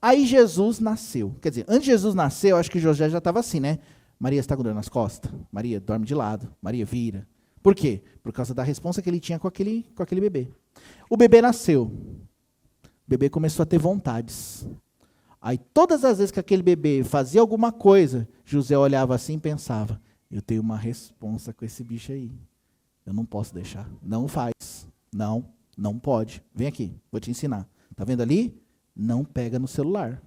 Speaker 1: Aí Jesus nasceu. Quer dizer, antes de Jesus nascer, eu acho que José já estava assim, né? Maria, você está com dor nas costas? Maria, dorme de lado. Maria, vira. Por quê? Por causa da responsa que ele tinha com aquele bebê. O bebê nasceu. O bebê começou a ter vontades. Aí todas as vezes que aquele bebê fazia alguma coisa, José olhava assim e pensava, eu tenho uma responsa com esse bicho aí. Eu não posso deixar. Não faz. Não pode. Vem aqui, vou te ensinar. Tá vendo ali? Não pega no celular.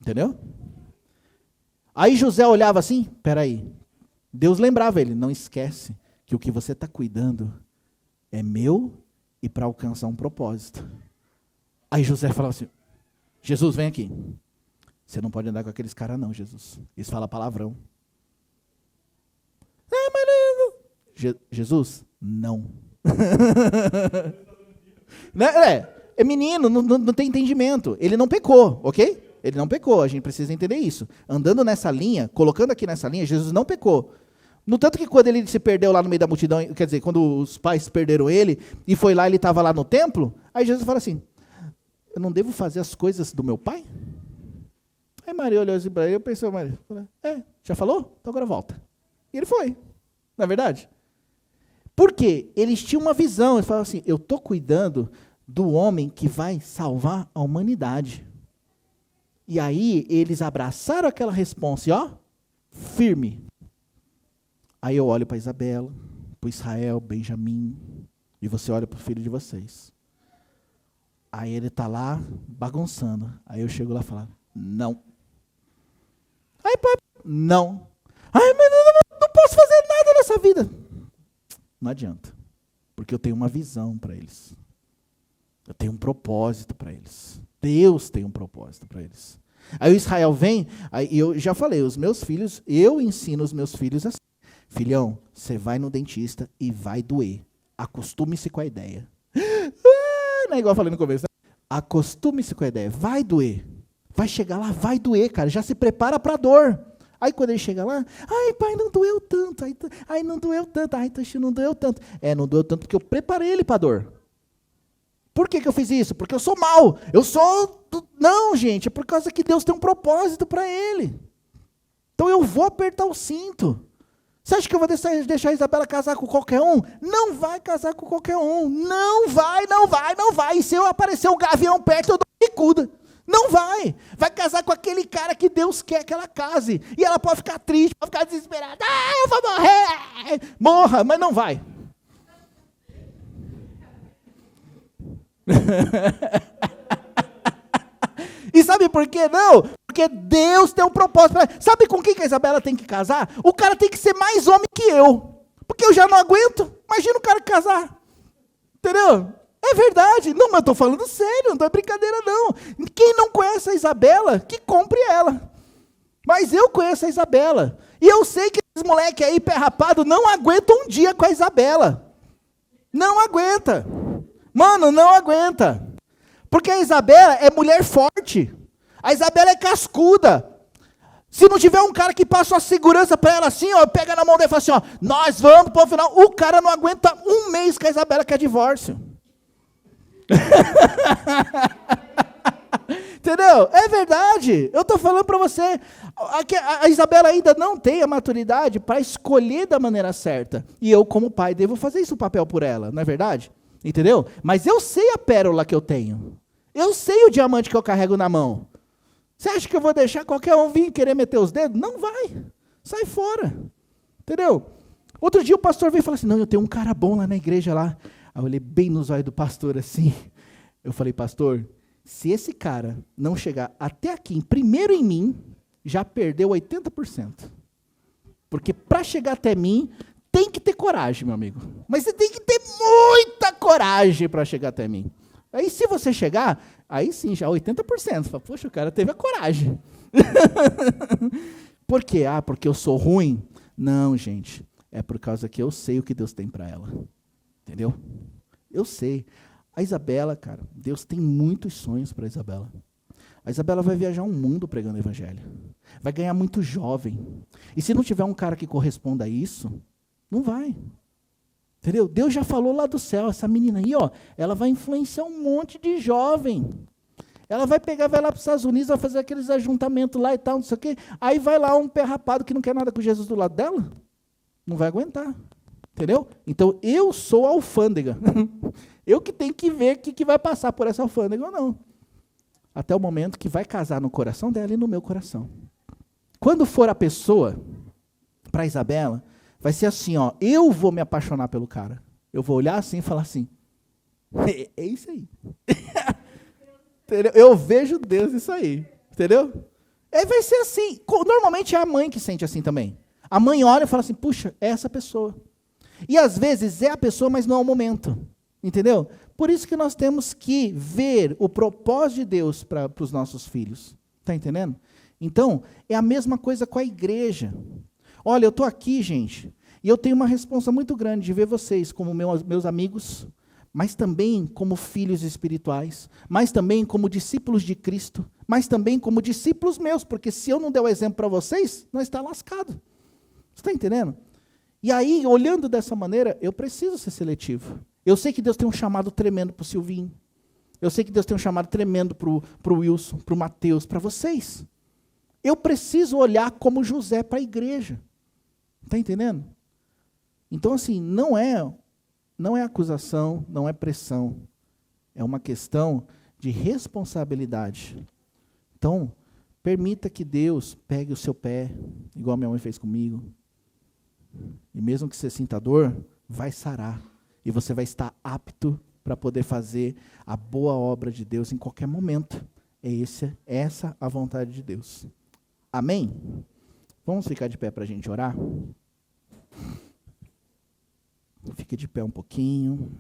Speaker 1: Entendeu? Aí José olhava assim, peraí. Deus lembrava ele, não esquece que o que você está cuidando é meu e para alcançar um propósito. Aí José falava assim, Jesus, vem aqui. Você não pode andar com aqueles caras não, Jesus. Eles falam palavrão. Jesus, não. É menino, não tem entendimento. Ele não pecou, ok? Ele não pecou, a gente precisa entender isso. Andando nessa linha, colocando aqui nessa linha, Jesus não pecou. No tanto que quando ele se perdeu lá no meio da multidão, quer dizer, quando os pais perderam ele, e foi lá, ele estava lá no templo, aí Jesus fala assim, eu não devo fazer as coisas do meu pai? Aí Maria olhou assim para ele, eu pensei, Maria, já falou? Então agora volta. E ele foi, não é verdade? Por quê? Eles tinham uma visão, eles falavam assim, eu estou cuidando do homem que vai salvar a humanidade. E aí, eles abraçaram aquela responsa, e ó, firme. Aí eu olho para Isabela, para Israel, Benjamim, e você olha para o filho de vocês. Aí ele está lá, bagunçando. Aí eu chego lá e falo, não. Aí, pai, não. Ai, mas eu não posso fazer nada nessa vida. Não adianta, porque eu tenho uma visão para eles. Eu tenho um propósito para eles. Deus tem um propósito para eles. Aí o Israel vem, aí eu já falei, os meus filhos, eu ensino os meus filhos assim. Filhão, você vai no dentista e vai doer. Acostume-se com a ideia. Não é igual eu falei no começo, né? Acostume-se com a ideia. Vai doer. Vai chegar lá, vai doer, cara. Já se prepara para a dor. Aí quando ele chega lá, ai pai, não doeu tanto. Ai, não doeu tanto. Ai, não doeu tanto. Não doeu tanto porque eu preparei ele para a dor. Por que eu fiz isso? Porque eu sou mau. Não, gente, é por causa que Deus tem um propósito para ele. Então eu vou apertar o cinto. Você acha que eu vou deixar a Isabela casar com qualquer um? Não vai casar com qualquer um. Não vai. E se eu aparecer um gavião perto, eu dou bicuda. Não vai. Vai casar com aquele cara que Deus quer que ela case. E ela pode ficar triste, pode ficar desesperada. Eu vou morrer. Morra, mas não vai. E sabe por que não? Porque Deus tem um propósito. Sabe com quem que a Isabela tem que casar? O cara tem que ser mais homem que eu. Porque eu já não aguento. Imagina o cara casar. Entendeu? É verdade. Não, mas eu estou falando sério. Não é brincadeira, não. Quem não conhece a Isabela, que compre ela. Mas eu conheço a Isabela. E eu sei que esses moleques aí, pé rapado, não aguentam um dia com a Isabela. Não aguenta. Mano, não aguenta. Porque a Isabela é mulher forte. A Isabela é cascuda. Se não tiver um cara que passa a segurança para ela assim, ó, pega na mão dele e fala assim, ó, nós vamos para o final. O cara não aguenta um mês com a Isabela quer divórcio. Entendeu? É verdade. Eu estou falando para você. A Isabela ainda não tem a maturidade para escolher da maneira certa. E eu, como pai, devo fazer isso o papel por ela, não é verdade? Entendeu? Mas eu sei a pérola que eu tenho. Eu sei o diamante que eu carrego na mão. Você acha que eu vou deixar qualquer um vir querer meter os dedos? Não vai. Sai fora. Entendeu? Outro dia o pastor veio e falou assim, não, eu tenho um cara bom lá na igreja lá. Aí eu olhei bem nos olhos do pastor assim. Eu falei, pastor, se esse cara não chegar até aqui, primeiro em mim, já perdeu 80%. Porque para chegar até mim, tem que ter coragem, meu amigo. Mas você tem que ter muita coragem para chegar até mim. Aí se você chegar, aí sim, já 80%. Você fala, poxa, o cara teve a coragem. Por quê? Porque eu sou ruim? Não, gente. É por causa que eu sei o que Deus tem para ela. Entendeu? Eu sei. A Isabela, cara, Deus tem muitos sonhos para a Isabela. A Isabela vai viajar um mundo pregando o evangelho. Vai ganhar muito jovem. E se não tiver um cara que corresponda a isso, não vai. Entendeu? Deus já falou lá do céu, essa menina aí, ó, ela vai influenciar um monte de jovem. Ela vai pegar, vai lá para os Estados Unidos, vai fazer aqueles ajuntamentos lá e tal, não sei o quê. Aí vai lá um pé rapado que não quer nada com Jesus do lado dela. Não vai aguentar. Entendeu? Então, eu sou a alfândega. Eu que tenho que ver o que vai passar por essa alfândega ou não. Até o momento que vai casar no coração dela e no meu coração. Quando for a pessoa, para Isabela, vai ser assim, ó, eu vou me apaixonar pelo cara. Eu vou olhar assim e falar assim, é isso aí. Entendeu? Eu vejo Deus isso aí. Entendeu? Vai ser assim. Normalmente é a mãe que sente assim também. A mãe olha e fala assim, puxa, é essa pessoa. E às vezes é a pessoa, mas não é o momento. Entendeu? Por isso que nós temos que ver o propósito de Deus para os nossos filhos. Está entendendo? Então, é a mesma coisa com a igreja. Olha, eu estou aqui, gente, e eu tenho uma responsa muito grande de ver vocês como meus amigos, mas também como filhos espirituais, mas também como discípulos de Cristo, mas também como discípulos meus, porque se eu não der o exemplo para vocês, nós está lascado. Você está entendendo? E aí, olhando dessa maneira, eu preciso ser seletivo. Eu sei que Deus tem um chamado tremendo para o Silvinho. Eu sei que Deus tem um chamado tremendo para o Wilson, para o Mateus, para vocês. Eu preciso olhar como José para a igreja. Está entendendo? Então, assim, não é acusação, não é pressão. É uma questão de responsabilidade. Então, permita que Deus pegue o seu pé, igual minha mãe fez comigo. E mesmo que você sinta dor, vai sarar. E você vai estar apto para poder fazer a boa obra de Deus em qualquer momento. Essa a vontade de Deus. Amém? Vamos ficar de pé para a gente orar? Fique de pé um pouquinho.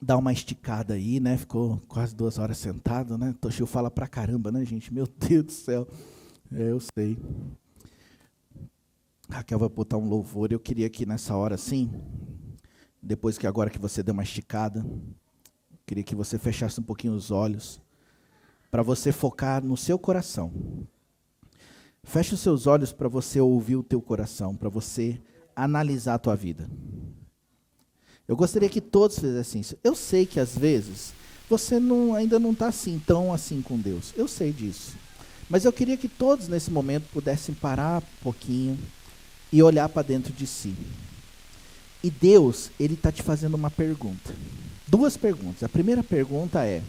Speaker 1: Dá uma esticada aí, né? Ficou quase 2 horas sentado, né? Toshio fala pra caramba, né, gente? Meu Deus do céu. Eu sei. Raquel vai botar um louvor. Eu queria que nessa hora, assim, depois que agora que você deu uma esticada, queria que você fechasse um pouquinho os olhos, para você focar no seu coração. Feche os seus olhos para você ouvir o teu coração, para você analisar a tua vida. Eu gostaria que todos fizessem isso. Eu sei que às vezes você ainda não está assim, tão assim com Deus. Eu sei disso. Mas eu queria que todos nesse momento pudessem parar um pouquinho e olhar para dentro de si. E Deus, Ele está te fazendo uma pergunta. 2 perguntas. A primeira pergunta é,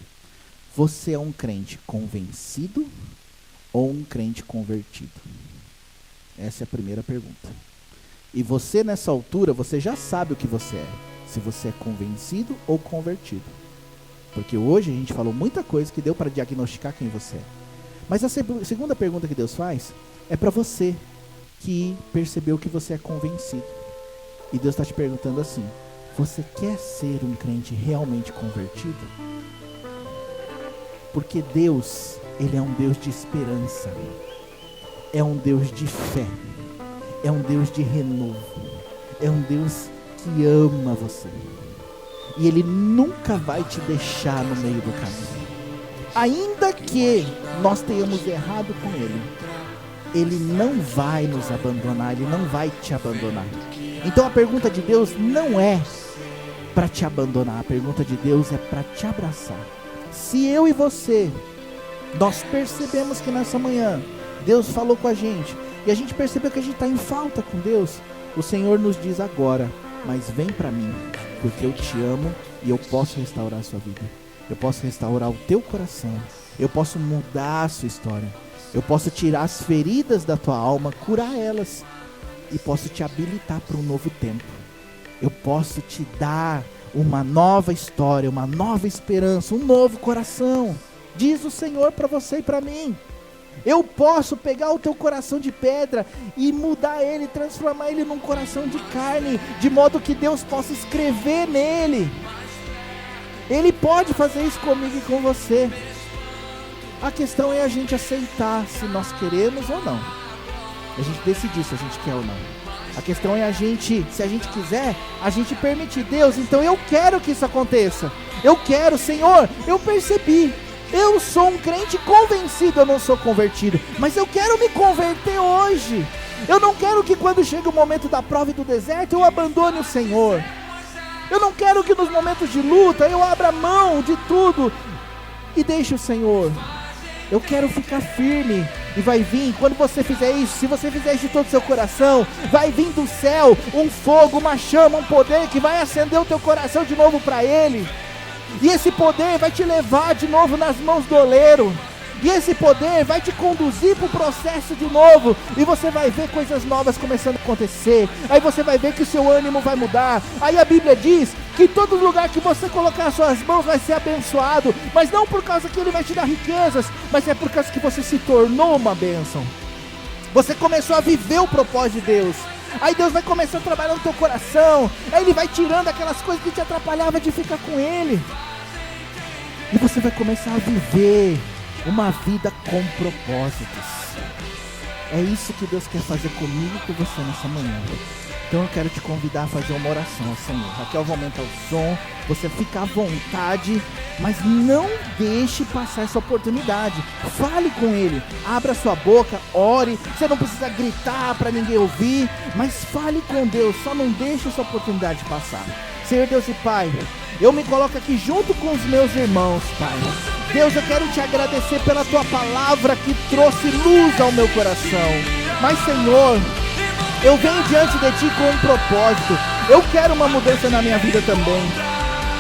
Speaker 1: você é um crente convencido ou um crente convertido? Essa é a primeira pergunta. E você, nessa altura, você já sabe o que você é. Se você é convencido ou convertido. Porque hoje a gente falou muita coisa que deu para diagnosticar quem você é. Mas a segunda pergunta que Deus faz é para você que percebeu que você é convencido. E Deus está te perguntando assim, você quer ser um crente realmente convertido? Porque Deus, Ele é um Deus de esperança, é um Deus de fé, é um Deus de renovo, é um Deus que ama você. E Ele nunca vai te deixar no meio do caminho. Ainda que nós tenhamos errado com Ele, Ele não vai nos abandonar, Ele não vai te abandonar. Então a pergunta de Deus não é para te abandonar, a pergunta de Deus é para te abraçar. Se eu e você, nós percebemos que nessa manhã Deus falou com a gente, e a gente percebeu que a gente está em falta com Deus, o Senhor nos diz agora, mas vem para mim, porque eu te amo e eu posso restaurar a sua vida. Eu posso restaurar o teu coração, eu posso mudar a sua história, eu posso tirar as feridas da tua alma, curar elas, e posso te habilitar para um novo tempo. Eu posso te dar uma nova história, uma nova esperança, um novo coração, diz o Senhor para você e para mim. Eu posso pegar o teu coração de pedra e mudar ele, transformar ele num coração de carne, de modo que Deus possa escrever nele. Ele pode fazer isso comigo e com você. A questão é a gente aceitar se nós queremos ou não. A gente decidir se a gente quer ou não. A questão é se a gente quiser, a gente permitir. Deus, então eu quero que isso aconteça. Eu quero, Senhor, eu percebi. Eu sou um crente convencido, eu não sou convertido. Mas eu quero me converter hoje. Eu não quero que quando chega o momento da prova e do deserto, eu abandone o Senhor. Eu não quero que nos momentos de luta, eu abra mão de tudo e deixe o Senhor. Eu quero ficar firme. E vai vir, quando você fizer isso, se você fizer isso de todo o seu coração, vai vir do céu um fogo, uma chama, um poder que vai acender o teu coração de novo para Ele. E esse poder vai te levar de novo nas mãos do oleiro. E esse poder vai te conduzir para o processo de novo. E você vai ver coisas novas começando a acontecer. Aí você vai ver que o seu ânimo vai mudar. Aí a Bíblia diz que todo lugar que você colocar as suas mãos vai ser abençoado. Mas não por causa que Ele vai te dar riquezas, mas é por causa que você se tornou uma bênção. Você começou a viver o propósito de Deus. Aí Deus vai começar a trabalhar no teu coração. Aí Ele vai tirando aquelas coisas que te atrapalhavam de ficar com Ele. E você vai começar a viver uma vida com propósitos. É isso que Deus quer fazer comigo e com você nessa manhã. Então eu quero te convidar a fazer uma oração ao Senhor. Raquel vai aumentar o som, você fica à vontade, mas não deixe passar essa oportunidade. Fale com Ele, abra sua boca, ore. Você não precisa gritar para ninguém ouvir, mas fale com Deus, só não deixe essa oportunidade passar. Senhor Deus e Pai, eu me coloco aqui junto com os meus irmãos, Pai. Deus, eu quero te agradecer pela tua palavra que trouxe luz ao meu coração. Mas, Senhor, eu venho diante de ti com um propósito. Eu quero uma mudança na minha vida também.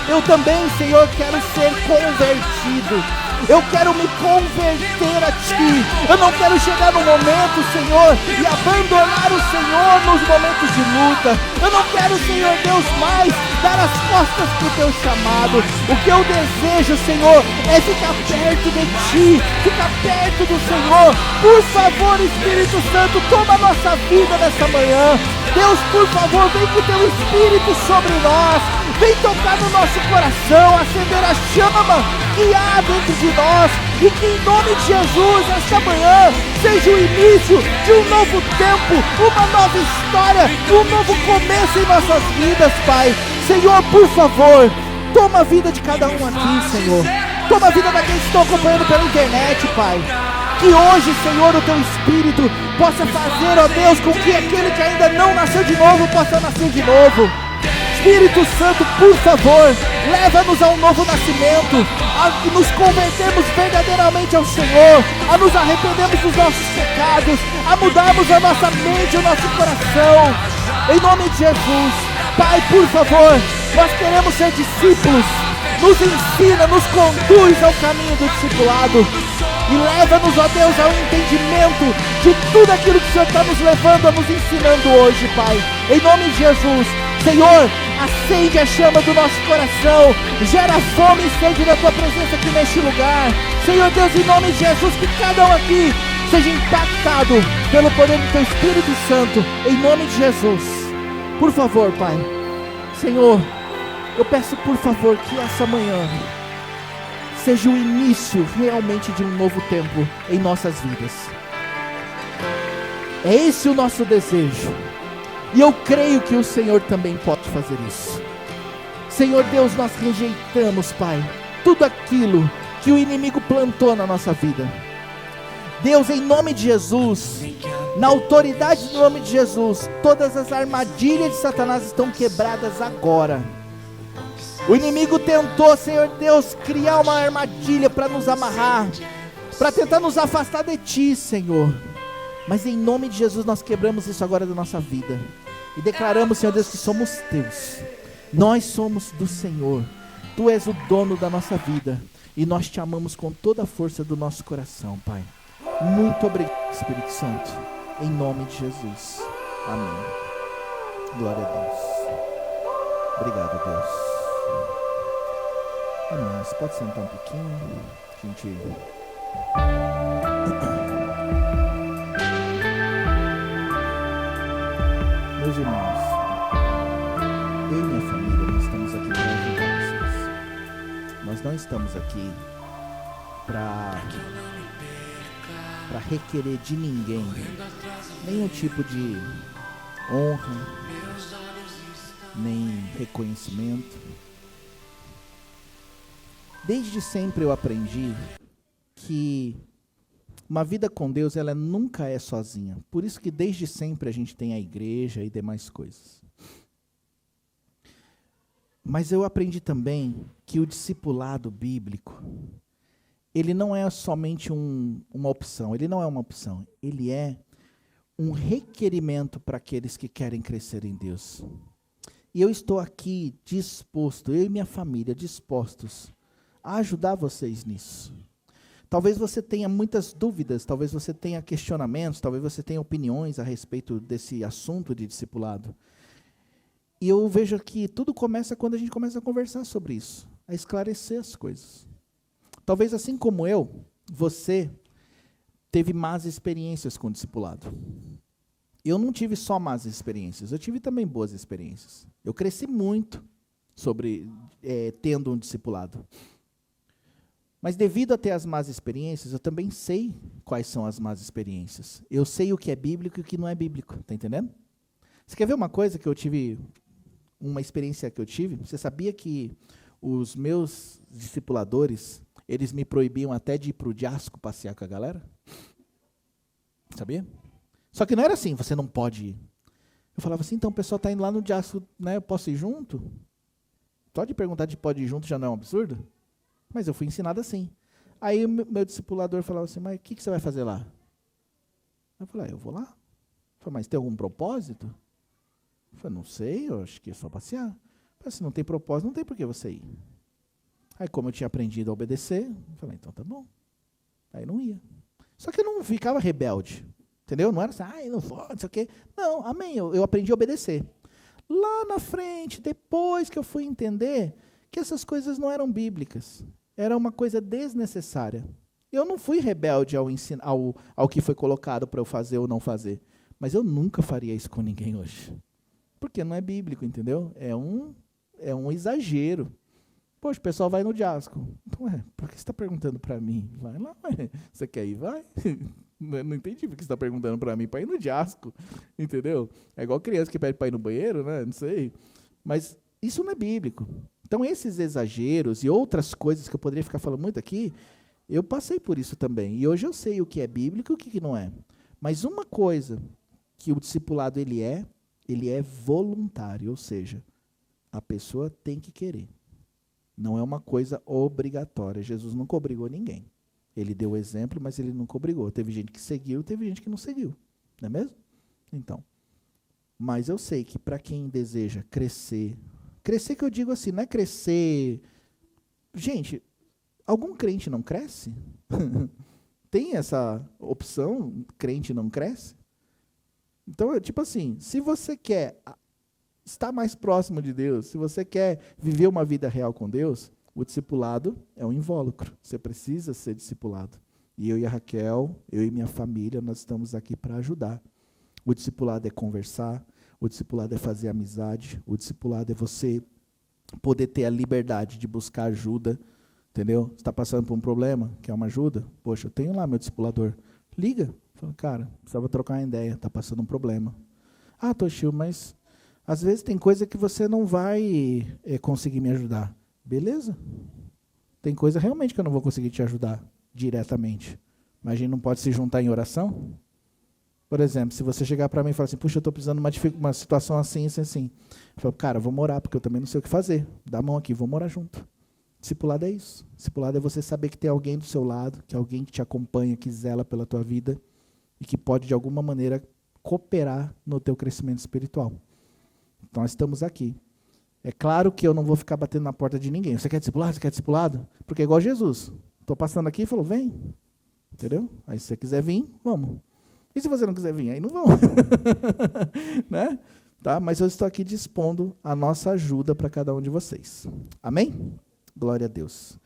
Speaker 1: Eu também, Senhor, quero ser convertido. Eu quero me converter a ti. Eu não quero chegar no momento, Senhor, e abandonar o Senhor nos momentos de luta. Eu não quero, Senhor Deus, mais dar as costas para o teu chamado. O que eu desejo, Senhor, é ficar perto de ti, ficar perto do Senhor. Por favor, Espírito Santo, toma a nossa vida nessa manhã. Deus, por favor, vem com o teu Espírito sobre nós. Vem tocar no nosso coração, acender a chama que há dentro de nós. E que em nome de Jesus, esta manhã, seja o início de um novo tempo, uma nova história, um novo começo em nossas vidas, Pai. Senhor, por favor, toma a vida de cada um aqui, Senhor. Toma a vida daqueles que estão acompanhando pela internet, Pai. Que hoje, Senhor, o teu Espírito possa fazer, ó Deus, com que aquele que ainda não nasceu de novo possa nascer de novo. Espírito Santo, por favor, leva-nos a um novo nascimento, a nos convertermos verdadeiramente ao Senhor, a nos arrependermos dos nossos pecados, a mudarmos a nossa mente, o nosso coração, em nome de Jesus. Pai, por favor, nós queremos ser discípulos, nos ensina, nos conduz ao caminho do discipulado, e leva-nos, ó Deus, ao entendimento de tudo aquilo que o Senhor está nos levando, a nos ensinando hoje, Pai, em nome de Jesus. Senhor, acende a chama do nosso coração, gera fome e sede da tua presença aqui neste lugar. Senhor Deus, em nome de Jesus, que cada um aqui seja impactado pelo poder do teu Espírito Santo, em nome de Jesus. Por favor, Pai, Senhor, eu peço por favor que essa manhã seja o início realmente de um novo tempo em nossas vidas. É esse o nosso desejo. E eu creio que o Senhor também pode fazer isso. Senhor Deus, nós rejeitamos, Pai, tudo aquilo que o inimigo plantou na nossa vida. Deus, em nome de Jesus, na autoridade do nome de Jesus, todas as armadilhas de Satanás estão quebradas agora. O inimigo tentou, Senhor Deus, criar uma armadilha para nos amarrar, para tentar nos afastar de Ti, Senhor. Mas em nome de Jesus nós quebramos isso agora da nossa vida. E declaramos, Senhor Deus, que somos Teus. Nós somos do Senhor. Tu és o dono da nossa vida. E nós Te amamos com toda a força do nosso coração, Pai. Muito obrigado, Espírito Santo. Em nome de Jesus. Amém. Glória a Deus. Obrigado, Deus. Amém. Você pode sentar um pouquinho? A gente... Meus irmãos, eu e minha família, nós estamos aqui para ajudar vocês. Nós não estamos aqui para requerer de ninguém nenhum tipo de honra, nem reconhecimento. Desde sempre eu aprendi que uma vida com Deus, ela nunca é sozinha. Por isso que desde sempre a gente tem a igreja e demais coisas. Mas eu aprendi também que o discipulado bíblico, ele não é somente uma opção, ele não é uma opção, ele é um requerimento para aqueles que querem crescer em Deus. E eu estou aqui disposto, eu e minha família, dispostos a ajudar vocês nisso. Talvez você tenha muitas dúvidas, talvez você tenha questionamentos, talvez você tenha opiniões a respeito desse assunto de discipulado. E eu vejo que tudo começa quando a gente começa a conversar sobre isso, a esclarecer as coisas. Talvez assim como eu, você teve más experiências com o discipulado. Eu não tive só más experiências, eu tive também boas experiências. Eu cresci muito tendo um discipulado. Mas devido a ter as más experiências, eu também sei quais são as más experiências. Eu sei o que é bíblico e o que não é bíblico, está entendendo? Você quer ver uma coisa que eu tive, uma experiência que eu tive? Você sabia que os meus discipuladores, eles me proibiam até de ir para o Diasco passear com a galera? Sabia? Só que não era assim, você não pode ir. Eu falava assim, então o pessoal está indo lá no Diasco, né, eu posso ir junto? Só de perguntar de pode ir junto já não é um absurdo? Mas eu fui ensinado assim. Aí o meu discipulador falava assim, mas o que você vai fazer lá? Eu falei, eu vou lá. Eu falei, mas tem algum propósito? Eu falei, não sei, eu acho que é só passear. Eu falei, se não tem propósito, não tem por que você ir. Aí como eu tinha aprendido a obedecer, eu falei, então tá bom. Aí não ia. Só que eu não ficava rebelde. Entendeu? Não era assim, não vou, não sei o quê. Não, amém, eu aprendi a obedecer. Lá na frente, depois que eu fui entender que essas coisas não eram bíblicas, era uma coisa desnecessária. Eu não fui rebelde ao que foi colocado para eu fazer ou não fazer, mas eu nunca faria isso com ninguém hoje, porque não é bíblico, entendeu? É um exagero. Poxa, o pessoal vai no Diasco. Por que você está perguntando para mim? Vai lá, você quer ir? Vai. Não entendi porque você está perguntando para mim para ir no Diasco, entendeu? É igual criança que pede para ir no banheiro, né? Não sei. Mas isso não é bíblico. Então, esses exageros e outras coisas que eu poderia ficar falando muito aqui, eu passei por isso também. E hoje eu sei o que é bíblico e o que não é. Mas uma coisa que o discipulado ele é voluntário, ou seja, a pessoa tem que querer. Não é uma coisa obrigatória. Jesus nunca obrigou ninguém. Ele deu o exemplo, mas ele nunca obrigou. Teve gente que seguiu, teve gente que não seguiu. Não é mesmo? Então, mas eu sei que para quem deseja crescer que eu digo assim, não é crescer... Gente, algum crente não cresce? Tem essa opção, crente não cresce? Então, tipo assim, se você quer estar mais próximo de Deus, se você quer viver uma vida real com Deus, o discipulado é um invólucro. Você precisa ser discipulado. E eu e a Raquel, eu e minha família, nós estamos aqui para ajudar. O discipulado é conversar, o discipulado é fazer amizade, o discipulado é você poder ter a liberdade de buscar ajuda, entendeu? Você está passando por um problema, quer uma ajuda? Poxa, eu tenho lá meu discipulador. Liga. Fala, cara, precisava trocar uma ideia, está passando um problema. Ah, Toshio, mas às vezes tem coisa que você não vai conseguir me ajudar. Beleza. Tem coisa realmente que eu não vou conseguir te ajudar diretamente. Mas a gente não pode se juntar em oração? Por exemplo, se você chegar para mim e falar assim, puxa, eu estou precisando de uma situação assim, assim, assim. Eu falo, cara, vou morar, porque eu também não sei o que fazer. Dá a mão aqui, vou morar junto. Discipulado é isso. Discipulado é você saber que tem alguém do seu lado, que alguém que te acompanha, que zela pela tua vida e que pode, de alguma maneira, cooperar no teu crescimento espiritual. Então, nós estamos aqui. É claro que eu não vou ficar batendo na porta de ninguém. Você quer discipulado? Você quer discipulado? Porque é igual Jesus. Estou passando aqui e falou, vem. Entendeu? Aí se você quiser vir, vamos. E se você não quiser vir, aí não vão. Né? Tá? Mas eu estou aqui dispondo a nossa ajuda para cada um de vocês. Amém? Glória a Deus.